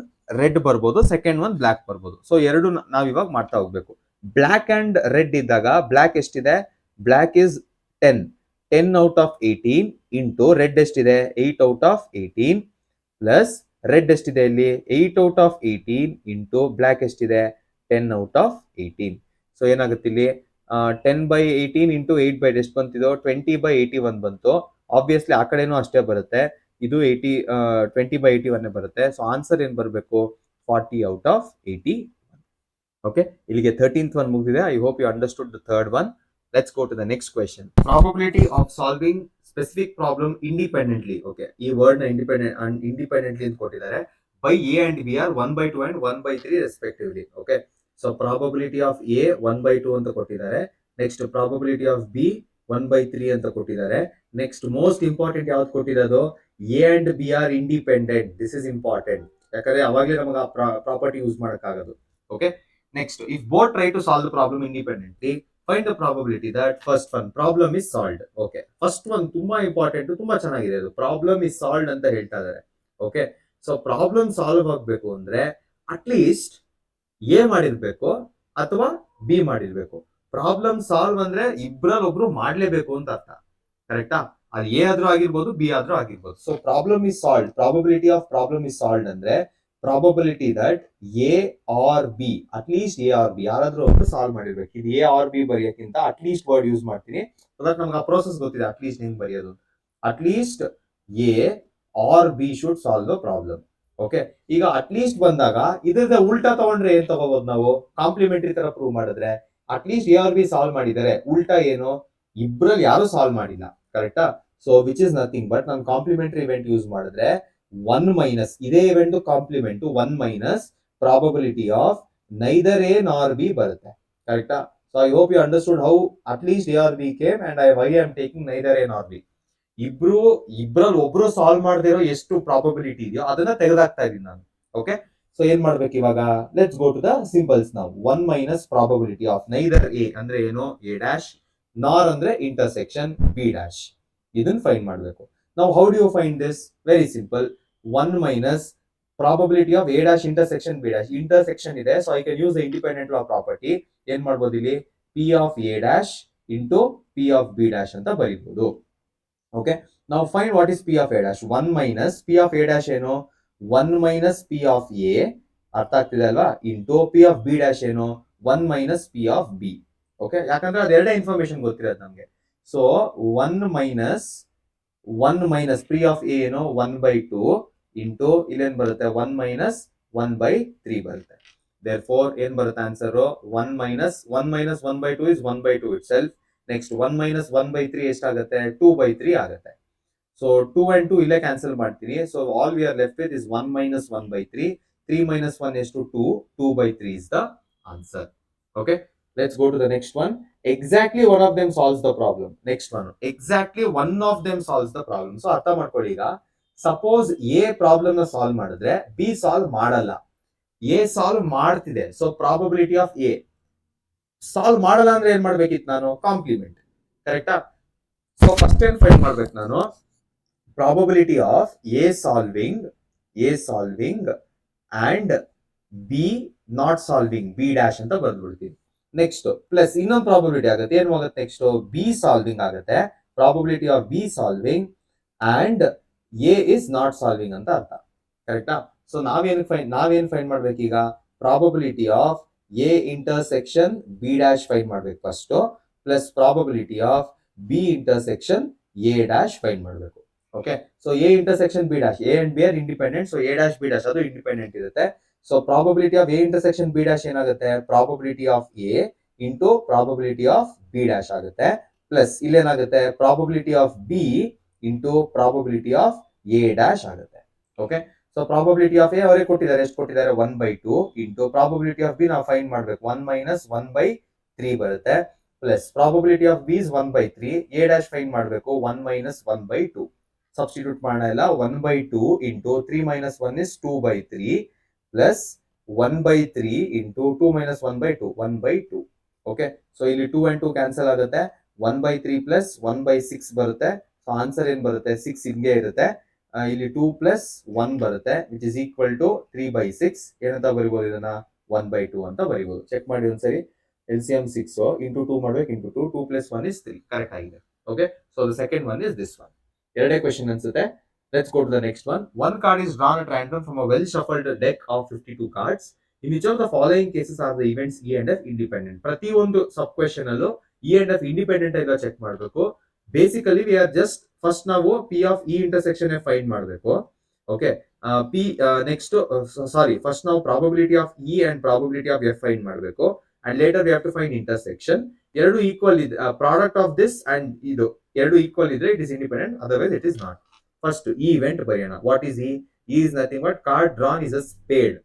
ರೆಡ್ ಬರ್ಬೋದು, ಸೆಕೆಂಡ್ ಒನ್ ಬ್ಲಾಕ್ ಬರ್ಬೋದು. ಸೊ ಎರಡು ನಾವ್ ಇವಾಗ ಮಾಡ್ತಾ ಹೋಗ್ಬೇಕು. ಬ್ಲಾಕ್ ಅಂಡ್ ರೆಡ್ ಇದ್ದಾಗ ಬ್ಲಾಕ್ ಎಷ್ಟಿದೆ? Black is 10 out of 18 into red ಎಷ್ಟಿದೆ? 8 ಔಟ್ ಆಫ್ 18 ಪ್ಲಸ್ ರೆಡ್ ಎಷ್ಟಿದೆ ಇಲ್ಲಿ? 8 ಔಟ್ ಆಫ್ 18 ಇಂಟು ಬ್ಲಾಕ್ ಎಷ್ಟಿದೆ? 10 ಔಟ್ ಆಫ್ 18. ಸೊ ಏನಾಗುತ್ತೆ ಇಲ್ಲಿ? 10/18 ಇಂಟು 8 ಎಷ್ಟು ಬಂತಿದೋ? 20/81 ಬಂತು. ಆಬ್ವಿಯಸ್ಲಿ ಆ ಕಡೆನೂ ಅಷ್ಟೇ ಬರುತ್ತೆ. ಇದು 20/81 ಬರುತ್ತೆ. ಸೊ ಆನ್ಸರ್ ಏನ್ ಬರಬೇಕು? 40 ಔಟ್ ಆಫ್ 81. ಓಕೆ, ಇಲ್ಲಿಗೆ 13th ಒನ್ ಮುಗಿದಿದೆ. I hope you understood the third one. let's go to the next question. Probability of solving specific problem independently. Okay, ಈ ವರ್ಡ್ ನ independently ಅಂತ ಕೊಟ್ಟಿದ್ದಾರೆ. By A and B are 1/2 and 1/3 respectively. Okay, so probability of A 1/2 ಅಂತ ಕೊಟ್ಟಿದ್ದಾರೆ. Next probability of B 1/3 ಅಂತ ಕೊಟ್ಟಿದ್ದಾರೆ. Next most important ಯಾವ್ದು ಕೊಟ್ಟಿರೋದು, A and B are independent. This is important. ಯಾಕಂದ್ರೆ ಅವಾಗಲೇ ನಮಗೆ ಪ್ರಾಪರ್ಟಿ ಯೂಸ್ ಮಾಡಕ್ಕಾಗೋದು. Okay, next if both try to solve the problem independently, find the probability that first one problem is solved. Okay, first one ತುಂಬಾ important, ತುಂಬಾ ಚೆನ್ನಾಗಿದೆ ಅದು. Problem is solved ಅಂತ ಹೇಳ್ತಾ ಇದ್ದಾರೆ. ಓಕೆ, ಸೊ ಪ್ರಾಬ್ಲಮ್ ಸಾಲ್ವ್ ಆಗ್ಬೇಕು ಅಂದ್ರೆ ಅಟ್ಲೀಸ್ಟ್ ಎ ಮಾಡಿರ್ಬೇಕು ಅಥವಾ ಬಿ ಮಾಡಿರ್ಬೇಕು. ಪ್ರಾಬ್ಲಮ್ ಸಾಲ್ವ್ ಅಂದ್ರೆ ಇಬ್ರಲ್ಲಿ ಒಬ್ರು ಮಾಡ್ಲೇಬೇಕು ಅಂತ ಅರ್ಥ. ಕರೆಕ್ಟಾ? ಅದು ಎ ಆದ್ರೂ ಆಗಿರ್ಬೋದು, ಬಿ ಆದ್ರೂ ಆಗಿರ್ಬೋದು. So problem is solved, probability of problem is solved ಅಂದ್ರೆ probability that A or B, at least A or B ಯಾರಾದ್ರೂ ಒಬ್ರು ಸಾಲ್ವ್ ಮಾಡಿರ್ಬೇಕು. ಇದು ಎ ಆರ್ ಬಿ ಬರೆಯೋಕ್ಕಿಂತ ಅಟ್ಲೀಸ್ಟ್ ವರ್ಡ್ ಯೂಸ್ ಮಾಡ್ತೀನಿ. ಸೊ ದಟ್ ನಮ್ಗೆ ಆ ಪ್ರೋಸೆಸ್ ಗೊತ್ತಿದೆ ಅಟ್ಲೀಸ್ಟ್ ಹೆಂಗ್ ಬರೆಯೋದು. At least A or B should solve the problem. Okay, ಈಗ ಅಟ್ಲೀಸ್ಟ್ ಬಂದಾಗ ಇದ್ರದ ಉಲ್ಟಾ ತಗೊಂಡ್ರೆ ಏನ್ ತಗೋಬಹುದು ನಾವು? ಕಾಂಪ್ಲಿಮೆಂಟರಿ ತರ ಪ್ರೂವ್ ಮಾಡಿದ್ರೆ at least A or B solve ಮಾಡಿದ್ದಾರೆ, ಉಲ್ಟಾ ಏನು? ಇಬ್ರಲ್ಲಿ ಯಾರು ಸಾಲ್ವ್ ಮಾಡಿಲ್ಲ. ಕರೆಕ್ಟಾ? So which is nothing but ನಾನು ಕಾಂಪ್ಲಿಮೆಂಟರಿ ಇವೆಂಟ್ ಯೂಸ್ ಮಾಡಿದ್ರೆ 1 ಮೈನಸ್ ಇದೇ event complement 1 minus probability of neither A nor B ಬರುತ್ತೆ. ಕರೆಕ್ಟಾ? So I hope you understood how at least A or B came and why I am taking neither A nor B. ಇಬ್ರಲ್ಲಿ ಒಬ್ರು solve ಮಾಡದಿರೋ ಎಷ್ಟು probability ಇದೆಯೋ ಅದನ್ನ ತೆಗೆದಾಕ್ತಾ ಇದೀನಿ ನಾನು. Okay, so ಏನ್ ಮಾಡ್ಬೇಕು ಇವಾಗ? Let's go to the symbols ನಾವು. 1 minus probability of neither A ಅಂದ್ರೆ ಏನು? ಎ ಡ್ಯಾಶ್, ನಾರ್ ಅಂದ್ರೆ ಇಂಟರ್ಸೆಕ್ಷನ್ ಬಿ ಡ್ಯಾಶ್. ಇದನ್ನ ಫೈಂಡ್ ಮಾಡಬೇಕು ನಾವು. How do you find this? Very simple. 1 minus probability of A dash intersection B dash. Intersection ಇದೆ, so I can use the independent law property. ಏನ್ ಮಾಡ್ಬೋದು ಇಲ್ಲಿ? P of A dash into P of B dash ಅಂತ ಬರೀಬಹುದು. Okay, ನಾವು find what is P of A dash. 1 minus P of A dash ಏನು? 1 minus P of A, ಅರ್ಥ ಆಗ್ತಿದೆ ಅಲ್ವಾ? Into P of B dash ಏನು? 1 minus P of B. Okay, ಯಾಕಂದ್ರೆ ಅದೆರಡೇ information ಗೊತ್ತಿರೋದು ನಮ್ಗೆ. So 1 minus P of A ಏನು? 1/2 into ಇಲ್ಲೇನ್ ಬರುತ್ತೆ? 1 ಮೈನಸ್ 1/3 ಬರುತ್ತೆ. therefore ಏನ್ ಬರುತ್ತೆ answer? 1 minus 1/2 is 1/2 it self. Next 1 minus 1/3 ಎಷ್ಟಾಗುತ್ತೆ? 2/3 ಆಗುತ್ತೆ. ಸೊ 2 and 2 ಇಲ್ಲೇ ಕ್ಯಾನ್ಸಲ್ ಮಾಡ್ತೀನಿ. So all we are left with is 1 minus 1/3. 3 minus 1 ಎಷ್ಟು? 2. 2/3 is the answer. Okay, let's go to the next one. Exactly one of them solves the problem. Next one, exactly one of them solves the problem. So ಅರ್ಥ ಮಾಡ್ಕೊಳ್ಳಿ. ಈಗ suppose A problem ನ solve ಮಾಡಿದ್ರೆ be solve ಮಾಡಲ್ಲ, A solve ಮಾಡ್ತಿದೆ. So probability of A solve ಮಾಡಲ್ಲ ಅಂದ್ರೆ ಏನ್ ಮಾಡ್ಬೇಕಿತ್ತು ನಾನು? ಕಾಂಪ್ಲಿಮೆಂಟ್. ಕರೆಕ್ಟಾ? ಸೊ ಫಸ್ಟ್ ಏನ್ ಫೈಂಡ್ ಮಾಡ್ಬೇಕು ನಾನು? Probability of A solving and B not solving B dash ಅಂತ ಬರ್ದ್ಬಿಡ್ತೀನಿ. ನೆಕ್ಸ್ಟ್ ಪ್ಲಸ್ ಇನ್ನೊಂದು ಪ್ರಾಬಬಿಲಿಟಿ ಆಗುತ್ತೆ. ಏನು ಆಗುತ್ತೆ ನೆಕ್ಸ್ಟ್? ಬಿ ಸಾಲ್ವಿಂಗ್ ಆಗುತ್ತೆ. Probability of B solving and A is not solving ಅಂತ ಅರ್ಥ. ಕರೆಕ್ಟಾ? ಸೊ ನಾವೇನ್ ಫೈಂಡ್ ಮಾಡ್ಬೇಕೀಗ? Probability of A intersection B dash find ಮಾಡ್ಬೇಕು first, plus probability of B intersection A dash find ಮಾಡ್ಬೇಕು. Okay, so A intersection B dash, A and B are independent. So A dash B dash ಅದು independent ಇರುತ್ತೆ. So probability of A intersection B dash ಏನಾಗುತ್ತೆ? Probability of A into probability of B dash ಆಗುತ್ತೆ. Plus ಇಲ್ಲೇನಾಗುತ್ತೆ? Probability of B into probability of A dash ಆಗುತ್ತೆ. Okay, so probability of A ಅವರೇ ಕೊಟ್ಟಿದ್ದಾರೆ. ಎಷ್ಟು ಕೊಟ್ಟಿದ್ದಾರೆ? 1/2 ಇಂಟು ಪ್ರಾಬಬಿಲಿಟಿ ಆಫ್ ಬಿ ನಾವು find ಮಾಡ್ಬೇಕು. 1 ಮೈನಸ್ 1/3 ಬರುತ್ತೆ. Plus probability of B is 1/3. A dash find ಮಾಡ್ಬೇಕು. 1 ಮೈನಸ್ 1/2 ಸಬ್ಸ್ಟಿಟ್ಯೂಟ್ ಮಾಡೋಣ ಇಲ್ಲ. 1/2 into 3 minus 1 is 2/3 plus 1/3 into 2 minus 1/2 1/2. Okay, so ಇಲ್ಲಿ 2 and 2 ಕ್ಯಾನ್ಸಲ್ ಆಗುತ್ತೆ. 1/3 ಪ್ಲಸ್ 1/6 ಬರುತ್ತೆ. ಸೊ ಆನ್ಸರ್ ಏನ್ ಬರುತ್ತೆ? 6 ಹಿಂಗೆ ಇರುತ್ತೆ. ಇಲ್ಲಿ 2 ಪ್ಲಸ್ 1 ಬರುತ್ತೆ ವಿಚ್ ಇಸ್ ಈಕ್ವಲ್ ಟು 3/6. ಏನಂತ ಬರಿಬಹುದು ಇದನ್ನ? 1/2 ಅಂತ ಬರಿಬಹುದು. ಚೆಕ್ ಮಾಡಿ ಒಂದ್ಸರಿ. LCM 6 ಇಂಟು 2 ಮಾಡ್ಬೇಕು. Into 2 2 plus 1 is 3. ಕರೆಕ್ಟ್ ಆಗಿದೆ. Okay, so the second one is this one. ಎರಡೇ ಕ್ವೆಶ್ಚನ್ ಅನ್ಸುತ್ತೆ. Let's go to the next one. One card is drawn at random from a well shuffled deck of 52 cards. In which of the following cases are the events E and F independent? ಪ್ರತಿ ಒಂದು sub question ಅಲ್ಲೂ E and F independent ಆಗಿ check ಮಾಡಬೇಕು. Basically we are just first ನಾವು P of E intersection find ಮಾಡಬೇಕು. Okay, next first ನಾವು probability of E and probability of F find ಮಾಡಬೇಕು. And later we have to find intersection. ಎರಡು equal ಇದೆ, product of this and ಇದು ಎರಡು equal ಇದ್ರೆ it is independent, otherwise it is not. First ಈ event ಬರೆಯೋಣ. What is is nothing but card drawn is a speed.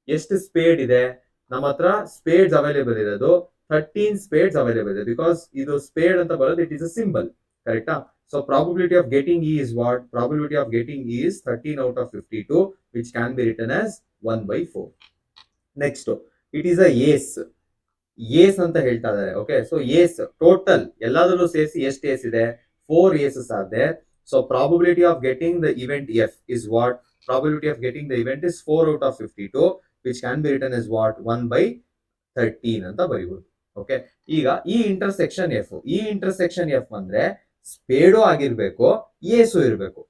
ಎಷ್ಟು speed ಇದೆ ನಮ್ಮ ಹತ್ರ? ಸ್ಪೇಡ್ಸ್ ಅವೈಲೇಬಲ್ ಇರೋದು 13 ಸ್ಪೇಡ್ಸ್ ಅವೈಲೇಬಲ್ ಇದೆ, ಬಿಕಾಸ್ ಇದು ಸ್ಪೇಡ್ ಅಂತ ಬರೋದು ಇಟ್ ಇಸ್ ಅ ಸಿಂಬಲ್, ಕರೆಕ್ಟಾ? So probability of getting E is what? Probability of getting E is 13 out of 52, which can be written as 1 by 4. Next, it is a ace. Ace ಅಂತ ಹೇಳ್ತಾ ಇದ್ದಾರೆ. Okay, so ace total ಎಲ್ಲದರಲ್ಲೂ ಸೇರಿಸಿ ಎಷ್ಟು ace ಇದೆ? 4 aces are there. So probability of getting the event F is what? Probability of getting the event is 4 out of 52, which can be written as what? 1 by 13 ಅಂತ ಬರೀಬಹುದು. Okay, ಈಗ E intersection F, E intersection F ಅಂದ್ರೆ spade ಆಗಿರ್ಬೇಕು, ace ಇರಬೇಕು.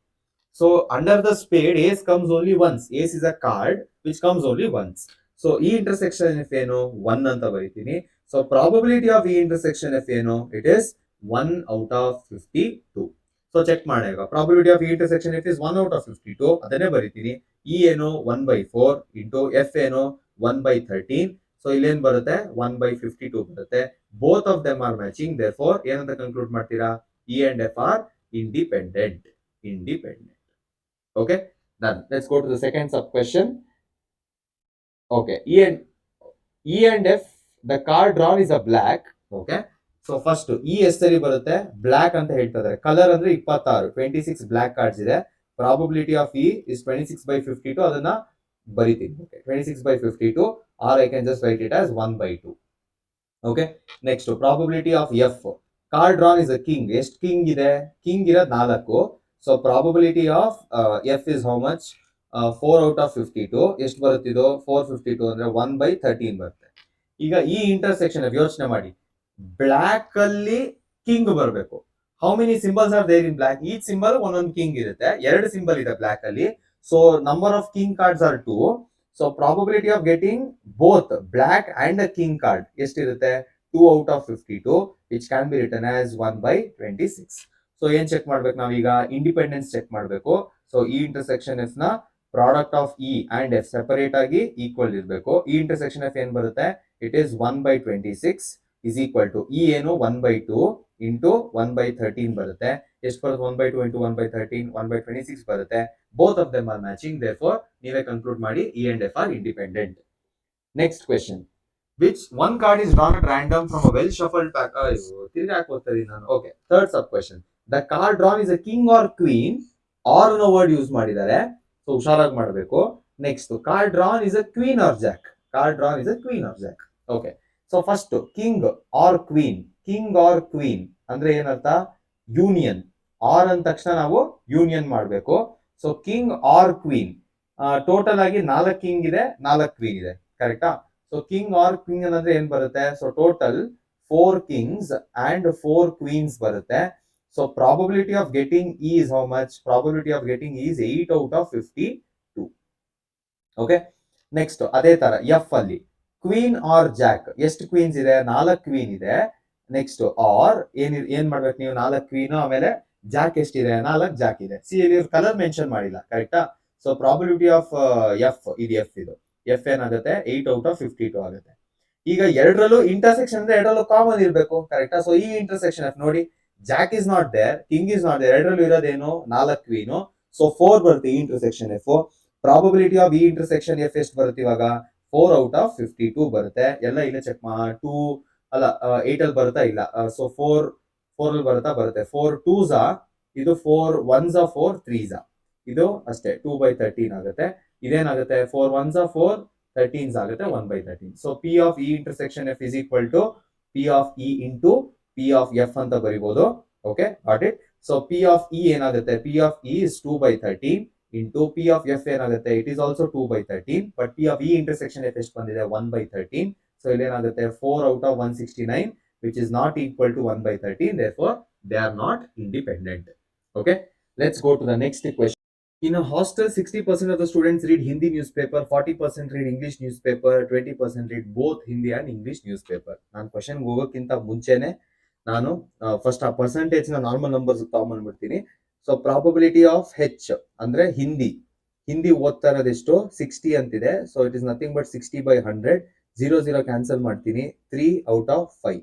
So under the spade ace comes only once. Ace is a card which comes only once. So E intersection F ಏನು? 1 ಅಂತ ಬರೀತೀನಿ. So probability of E intersection F ಏನು? It is 1 out of 52. So check ಮಾಡಿ. Probability of E intersection F is 1 out of 52, ಅದನ್ನೇ ಬರೀತೀನಿ. E ಏನು? 1 by 4 into F ಏನು? 1 by 13. So ಇಲ್ಲೇನ್ ಬರುತ್ತೆ? 1 by 52 ಬರುತ್ತೆ. Both of them are matching, therefore ಏನಂತ ಕನ್ಕ್ಲೂಡ್ ಮಾಡ್ತೀರಾ? E and F are independent. Okay, done. Let's go to the second sub question. Okay, E and F, the card drawn is a black. Okay, so first E ಎಷ್ಟರಿ ಬರುತ್ತೆ? Block ಅಂತ ಹೇಳ್ತಾ ಇದ್ದಾರೆ. Colour ಅಂದ್ರೆ 26, 26 block cards ಇದೆ. Probability of E is 26 by 52, ಅದನ್ನ ಬರೀತೀನಿ. Okay, 26 by 52, or I can just write it as 1 by 2. Okay, next probability of F. Card drawn is a king. ಎಷ್ಟು king ಇದೆ? ಕಿಂಗ್ ಇರೋದು 4. So probability of F is how much? 4 out of 52. ಎಷ್ಟು ಬರುತ್ತಿದ್ದು? 452 ಅಂದ್ರೆ 1 by 13 ಬರುತ್ತೆ. ಈಗ E intersection ಯೋಚನೆ ಮಾಡಿ. ಬ್ಲಾಕ್ ಅಲ್ಲಿ ಕಿಂಗ್ ಬರಬೇಕು. How many symbols are there in black? Each symbol ಒಂದೊಂದು ಕಿಂಗ್ ಇರುತ್ತೆ. 2 ಸಿಂಬಲ್ ಇದೆ ಬ್ಲಾಕ್ ಅಲ್ಲಿ. So number of king cards are 2. So probability of getting both black and a king card ಎಷ್ಟಿರುತ್ತೆ? 2 out of 52, which can be written as 1 by 26. So ಏನ್ check ಮಾಡ್ಬೇಕು ನಾವೀಗ? Independence check ಮಾಡಬೇಕು. So E intersection F ನ product of E and F separate ಆಗಿ equal ಇರಬೇಕು. ಈ intersection F ಏನ್ ಬರುತ್ತೆ? It is 1 by 26 is equal to E ಏನು? 1 by 2 ಇಂಟು 1 by 13 ಬರುತ್ತೆ. ಎಷ್ಟು ಬರುತ್ತೆ? 1 by 2 ಇಂಟು 1 by 13, 1 by 26 ಬರುತ್ತೆ. Both of them are matching, therefore ನೀವೇ ಕನ್ಕ್ಲೂಡ್ ಮಾಡಿ E and F are independent. Next question. Which one card is drawn at random from a well shuffled pack? Okay, third sub question. The card drawn is a king or queen, or no word use ಮಾಡಿದ್ದಾರೆ. So ಹುಷಾರಾಗಿ ಮಾಡಬೇಕು. Next, card drawn is a queen or jack. Card drawn is a queen or jack. Okay, so first king or queen. King or queen ಅಂದ್ರೆ ಏನರ್ಥ? Union. Or ಅಂದ ತಕ್ಷಣ ನಾವು union ಮಾಡಬೇಕು. So king or queen, total ಆಗಿ 4 king ಇದೆ, 4 queen ಇದೆ, ಕರೆಕ್ಟಾ? ಸೊ ಕಿಂಗ್ ಆರ್ ಕ್ವೀನ್ ಅಂದ್ರೆ ಏನ್ ಬರುತ್ತೆ? So total 4 kings and 4 queens ಬರುತ್ತೆ. So probability of getting E is how much? Probability of getting is 8 out of 52. Okay, next ಅದೇ ತರ ಎಫ್ ಅಲ್ಲಿ ಕ್ವೀನ್ ಆರ್ ಜಾಕ್. ಎಷ್ಟು ಕ್ವೀನ್ಸ್ ಇದೆ? 4 ಕ್ವೀನ್ ಇದೆ. ನೆಕ್ಸ್ಟ್ ಆರ್ ಏನ್ ಮಾಡ್ಬೇಕು ನೀವು? 4 ಕ್ವೀನ್, ಆಮೇಲೆ ಜಾಕ್ ಎಷ್ಟಿದೆ? 4 ಜಾಕ್ ಇದೆ. ಸಿ ಇಲ್ಲಿ ಕಲರ್ ಮೆನ್ಷನ್ ಮಾಡಿಲ್ಲ, ಕರೆಕ್ಟಾ? ಸೊ ಪ್ರಾಬಬಿಲಿಟಿ ಆಫ್ ಎಫ್ ಇದು ಎಫ್, ಇದು ಎಫ್ ಏನಾಗುತ್ತೆ? 8 ಔಟ್ ಆಫ್ 52 ಆಗುತ್ತೆ. ಈಗ ಎರಡರಲ್ಲೂ ಇಂಟರ್ಸೆಕ್ಷನ್ ಅಂದ್ರೆ ಎರಡರಲ್ಲೂ ಕಾಮನ್ ಇರಬೇಕು, ಕರೆಕ್ಟಾ? ಸೊ ಈ ಇಂಟರ್ಸೆಕ್ಷನ್ ಎಫ್ ನೋಡಿ, jack is not there, king is not there, ಎರಡರಲ್ಲೂ ಇರೋದೇನು? 4 ಕ್ವೀನು. ಸೊ 4 ಬರುತ್ತೆ E intersection F. Probability of E intersection F ಎಷ್ಟು ಬರುತ್ತೆ ಇವಾಗ? 4 ಔಟ್ ಆಫ್ 52 ಬರುತ್ತೆ. ಎಲ್ಲ ಇಲ್ಲ ಚೆಕ್ 2 ಅಲ್ಲ 8 ಅಲ್ಲಿ ಬರುತ್ತಾ? ಇಲ್ಲ. ಸೊ 4 ಅಲ್ಲಿ ಬರುತ್ತೆ. 4 2s, ಇದು 4 1s, 4 3s, ಇದು ಅಷ್ಟೇ 2 by 13 ಆಗುತ್ತೆ. ಇದೇನಾಗುತ್ತೆ? 4 1s 4, 13s ಆಗುತ್ತೆ 1 by 13. So P of E intersection F is equal to P of E into P of F ಅಂತ ಬರೀಬಹುದು. Okay, got it. So P of E ಏನಾಗುತ್ತೆ? P of E is 2 by 13 into P of F ಏನಾಗುತ್ತೆ? It is also 2 by 13, but P of E intersection F ಎಷ್ಟು ಬಂದಿದೆ? 1 by 13. So ಇಲ್ಲೇನಾಗುತ್ತೆ? 4 out of 169, which is not equal to 1 by 13. Therefore, they are not independent. Okay, let's go to the next question. In a hostel, 60% of the students read Hindi newspaper, 40% read English newspaper, 20% read both Hindi and English newspaper. ನಾನು question ಹೋಗೋಕ್ಕಿಂತ ಮುಂಚೆನೆ ನಾನು first ಆ percentage ನ normal numbers ತಗೊಂಡ್ಬಿಡ್ತೀನಿ. So probability of H ಅಂದ್ರೆ ಹಿಂದಿ ಓದ್ತಾ ಇರೋದೆಷ್ಟು? 60 ಅಂತಿದೆ. So it is nothing but 60 by 100. 0 0 cancel ಮಾಡ್ತೀನಿ. 3 out of 5.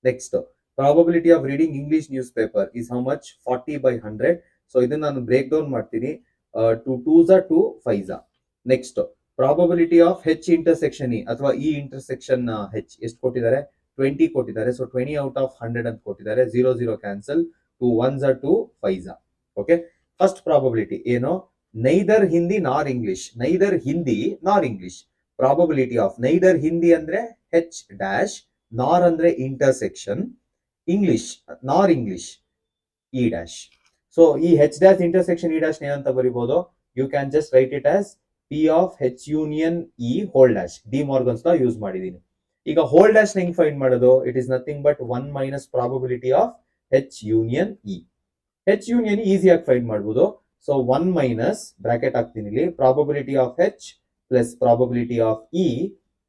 Next probability of reading English newspaper is how much 40/100. So ಇದನ್ನ ನಾನು ಬ್ರೇಕ್ ಡೌನ್ ಮಾಡ್ತೀನಿ. 2 2s are 2 5s are. Next probability of H intersection E ಅಥವಾ E intersection ಹೆಚ್ ಎಷ್ಟು ಕೊಟ್ಟಿದ್ದಾರೆ, 20 ಕೊಟ್ಟಿದ್ದಾರೆ. So 20 out of 100 ಅಂತ ಕೊಟ್ಟಿದ್ದಾರೆ. 0 0 cancel, 2 1s are 2 5s are. Okay, first probability ಏನು, neither Hindi nor English, neither Hindi nor English. Probability of neither Hindi ಅಂದ್ರೆ H dash, nor ಅಂದ್ರೆ intersection, English nor English E dash. So ಈ H dash intersection E dash ಏನಂತ ಬರೀಬಹುದು, you can just write it as P of H union E whole dash. De Morgan's law use ಮಾಡಿದೀನಿ. ಈಗ whole dash ಹೆಂಗ್ find ಮಾಡೋದು, it is nothing but 1 minus probability of H union E. H union ಈಸಿಯಾಗಿ find ಮಾಡಬಹುದು. So 1 minus bracket ಹಾಕ್ತೀನಿ ಇಲ್ಲಿ, probability of H plus probability of E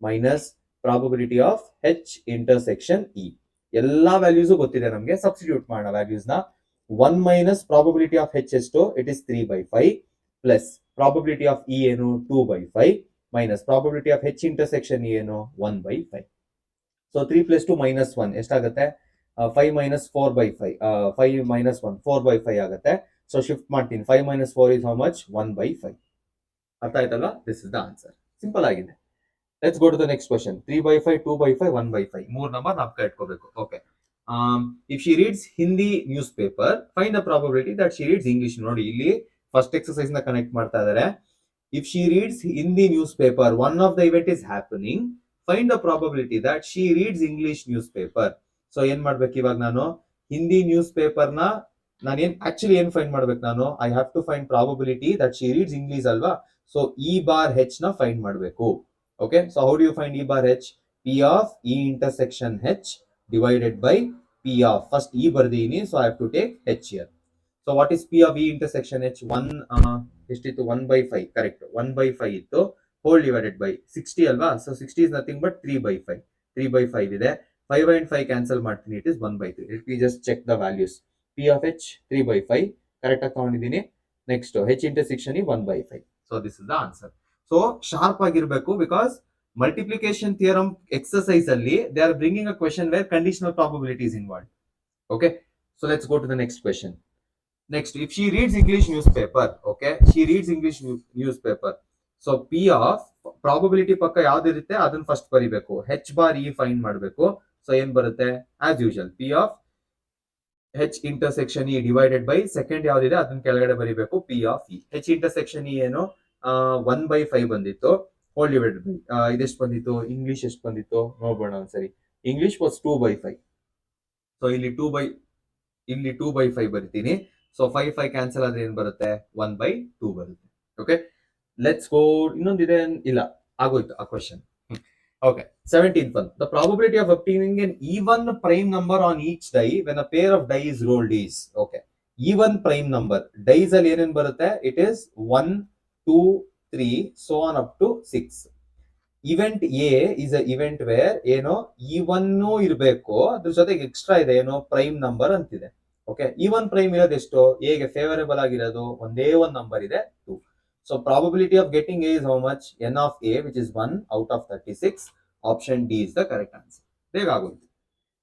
minus probability of H intersection E. ಎಲ್ಲಾ values ಗೊತ್ತಿದೆ ನಮಗೆ, substitute ಮಾಡೋಣ values ನ. 1 minus probability of ಹೆಚ್ ಎಷ್ಟು, it is 3/5 plus probability of E ಏನು 2/5 minus probability of H intersection E ಏನು 1/5. So 3 + 2 - 1 ಎಷ್ಟಾಗುತ್ತೆ, 5 - 4/5, 5 - 1 4/5 ಆಗುತ್ತೆ. ಸೊ ಶಿಫ್ಟ್ ಮಾಡ್ತೀನಿ, 5 - 4 is how much, 1/5. ಅರ್ಥ ಆಯ್ತಲ್ಲ, this is the answer. Simple ಆಗಿದೆ. Let's go to the next question. 3/5 2/5 1/5 ಮೂರ್ ನಂಬರ್ ನಾಪ್ಕ ಇಟ್ಕೋಬೇಕು. Okay, if she reads Hindi newspaper find the probability that she reads English. ನೋಡಿ ಇಲ್ಲಿ ಫಸ್ಟ್ ಎಕ್ಸರ್ಸೈಸ್ ನ ಕನೆಕ್ಟ್ ಮಾಡ್ತಾ ಇದ್ದಾರೆ. If she reads Hindi newspaper, one of the event is happening, find the probability that she reads English newspaper. So ಏನ್ ಮಾಡ್ಬೇಕು ಇವಾಗ, ನಾನು Hindi news paper ನ ನಾನು ಆಕ್ಚುಲಿ ಏನ್ ಫೈಂಡ್ ಮಾಡ್ಬೇಕು, ನಾನು I have to find probability that she reads English ಅಲ್ವಾ. ಸೊ ಇ ಬಾರ್ ಹೆಚ್ ನ ಫೈಂಡ್ ಮಾಡಬೇಕು. Okay, so how do you find E bar H, P of E intersection H divided by P of, first E ಬರ್ದೀನಿ, so I have to take H here. So what is P of E intersection H, 1 ಎಷ್ಟಿತ್ತು, 1/5 correct, 1/5 ಇತ್ತು, whole divided by 60 ಅಲ್ವಾ. So 60 is nothing but 3/5, 3/5 ಇದೆ. 5 and 5 cancel ಮಾಡ್ತೀನಿ, it is 1/3. Let me just check the values. P of H 3/5 correct ಆಗಿ ತಗೊಂಡಿದ್ದೀನಿ. Next H intersection 1/5. So this is the answer. So sharp ಆಗಿರ್ಬೇಕು, because multiplication theorem exercise ಅಲ್ಲಿ they are bringing a question where conditional probability is involved. Okay, so let's go to the next question. Next, if she reads English newspaper, okay, she reads English newspaper. So P of probability ಪಕ್ಕ ಯಾವ್ದಿರುತ್ತೆ ಅದನ್ನ first ಬರಿಬೇಕು, H bar E find ಮಾಡಬೇಕು. So ಏನ್ ಬರುತ್ತೆ, as usual P of H intersection E divided by second ಯಾವ್ದಿದೆ ಅದನ್ನ ಕೆಳಗಡೆ ಬರಿಬೇಕು, P of E. H intersection E ಏನು 1/5 ಬಂದಿತ್ತು, ಹೋಲ್ ಡಿವೈಡೆಡ್ ಬೈ ಇದೆಷ್ಟು ಬಂದಿತ್ತು, ಇಂಗ್ಲಿಷ್ ಎಷ್ಟು ಬಂದಿತ್ತು ನೋಡ್ಬೋಣ ಒಂದ್ಸರಿ. English was 2/5. ಸೊ ಇಲ್ಲಿ 2/5 ಬರಿತೀನಿ. ಸೊ 5 5 ಕ್ಯಾನ್ಸಲ್ ಆದ್ರೆ ಏನ್ ಬರುತ್ತೆ, 1/2 ಬರುತ್ತೆ. Okay, let's go. ಇನ್ನೊಂದಿದೆ, ಇಲ್ಲ ಆಗೋಯ್ತು ಆ question. Okay, 17th one. The probability of obtaining an even prime number on each die when a pair of die is rolled is, okay, even prime number dies ಅಲ್ಲಿ ಏನೇನ್ ಬರುತ್ತೆ, it is 1 2 3 so on up to 6. Event A is a event where ಏನೋ even ಇರಬೇಕು, ಅದ್ರ ಜೊತೆಗೆ extra ಇದೆ ಏನೋ prime number ಅಂತಿದೆ. ಓಕೆ, ಈವನ್ ಪ್ರೈಮ್ ಇರೋದು ಎಷ್ಟು, ಎ ಗೆ ಫೇವರೇಬಲ್ ಆಗಿರೋದು ಒಂದೇ ಒಂದು ನಂಬರ್ ಇದೆ 2. So probability of getting A is how much, n of A, which is 1 out of 36. Option D is the correct answer. ಬೇಗ ಆಗೋಯ್ತು.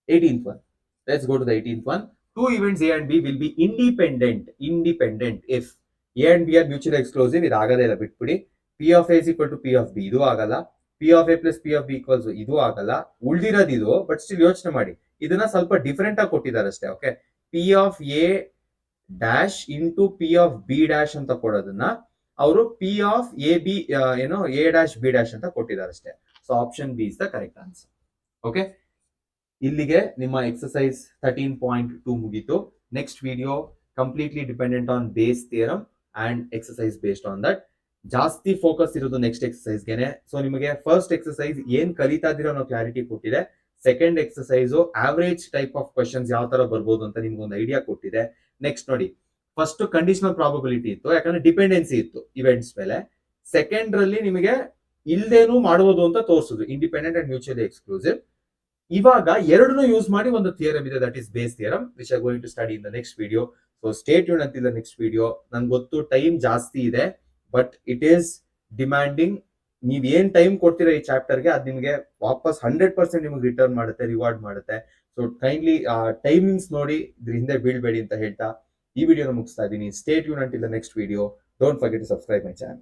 18th one. Let's go to the 18th one. Two events A and B will be independent if A and B are mutually exclusive. ಇದು ಆಗದೇ ಇಲ್ಲ, ಬಿಟ್ಬಿಡಿ. P of A is equal to P of B, ಇದು ಆಗಲ್ಲ. P of A plus P of B equals ಇದು ಆಗಲ್ಲ. ಉಳಿದಿರೋದು ಇದು, ಬಟ್ ಸ್ಟಿಲ್ ಯೋಚನೆ ಮಾಡಿ, ಇದನ್ನ ಸ್ವಲ್ಪ ಡಿಫರೆಂಟ್ ಆಗಿ ಕೊಟ್ಟಿದ್ದಾರೆ ಅಷ್ಟೇ. Okay, P of A dash into P of B dash ಅಂತ ಕೊಡೋದನ್ನ ಅವರು P of A B ಏನೋ A ಡ್ಯಾಶ್ B ಡ್ಯಾಶ್ ಅಂತ ಕೊಟ್ಟಿದ್ದಾರೆ ಅಷ್ಟೇ. So option B is the correct answer. Okay, ಇಲ್ಲಿಗೆ ನಿಮ್ಮ ಎಕ್ಸರ್ಸೈಸ್ 13.2 ಮುಗೀತು. Next video completely dependent on base theorem and exercise based on that. ಜಾಸ್ತಿ ಫೋಕಸ್ ಇರೋದು ನೆಕ್ಸ್ಟ್ ಎಕ್ಸರ್ಸೈಸ್ಗೆನೆ. ಸೊ ನಿಮಗೆ ಫಸ್ಟ್ ಎಕ್ಸರ್ಸೈಸ್ ಏನ್ ಕಲಿತಾ ಇದೀರೋ ಅನ್ನೋ ಕ್ಲಾರಿಟಿ ಕೊಟ್ಟಿದೆ. Second exercise average type of questions ಯಾವ ತರ ಬರ್ಬೋದು ಅಂತ ನಿಮ್ಗೆ ಒಂದು ಐಡಿಯಾ ಕೊಟ್ಟಿದೆ. ನೆಕ್ಸ್ಟ್ ನೋಡಿ, ಫಸ್ಟ್ ಕಂಡೀಷನಲ್ ಪ್ರಾಬಬಿಲಿಟಿ ಇತ್ತು, ಯಾಕಂದ್ರೆ ಡಿಪೆಂಡೆನ್ಸಿ ಇತ್ತು ಇವೆಂಟ್ಸ್ ಮೇಲೆ. ಸೆಕೆಂಡ್ ರಲ್ಲಿ ನಿಮಗೆ ಇಲ್ದೇನು ಮಾಡಬಹುದು ಅಂತ ತೋರಿಸುದು, ಇಂಡಿಪೆಂಡೆಂಟ್ ಅಂಡ್ ಮ್ಯೂಚುವಲಿ ಎಕ್ಸ್ಕ್ಲೂಸಿವ್. ಇವಾಗ ಎರಡನ್ನೂ ಯೂಸ್ ಮಾಡಿ ಒಂದು ಥಿಯರಮ್ ಇದೆ, that is Bayes theorem, which are going to study in the next video. So stay tuned until next video. ನನ್ಗೆ ಗೊತ್ತು ಟೈಮ್ ಜಾಸ್ತಿ ಇದೆ, ಬಟ್ ಇಟ್ ಈಸ್ ಡಿಮ್ಯಾಂಡಿಂಗ್. ನೀವ್ ಏನ್ ಟೈಮ್ ಕೊಡ್ತೀರಾ ಈ ಚಾಪ್ಟರ್ಗೆ, ಅದು ನಿಮಗೆ ವಾಪಸ್ 100% ನಿಮಗೆ ರಿಟರ್ನ್ ಮಾಡುತ್ತೆ, ರಿವಾರ್ಡ್ ಮಾಡುತ್ತೆ. ಸೊ ಕೈಂಡ್ಲಿ ಟೈಮಿಂಗ್ಸ್ ನೋಡಿ ಇದ್ರ ಹಿಂದೆ ಬೀಳ್ಬೇಡಿ ಅಂತ ಹೇಳ್ತಾ ಈ ವಿಡಿಯೋನ ಮುಗಿಸ್ತಾ ಇದ್ದೀನಿ. Stay tuned until the next video. Don't forget to subscribe my channel.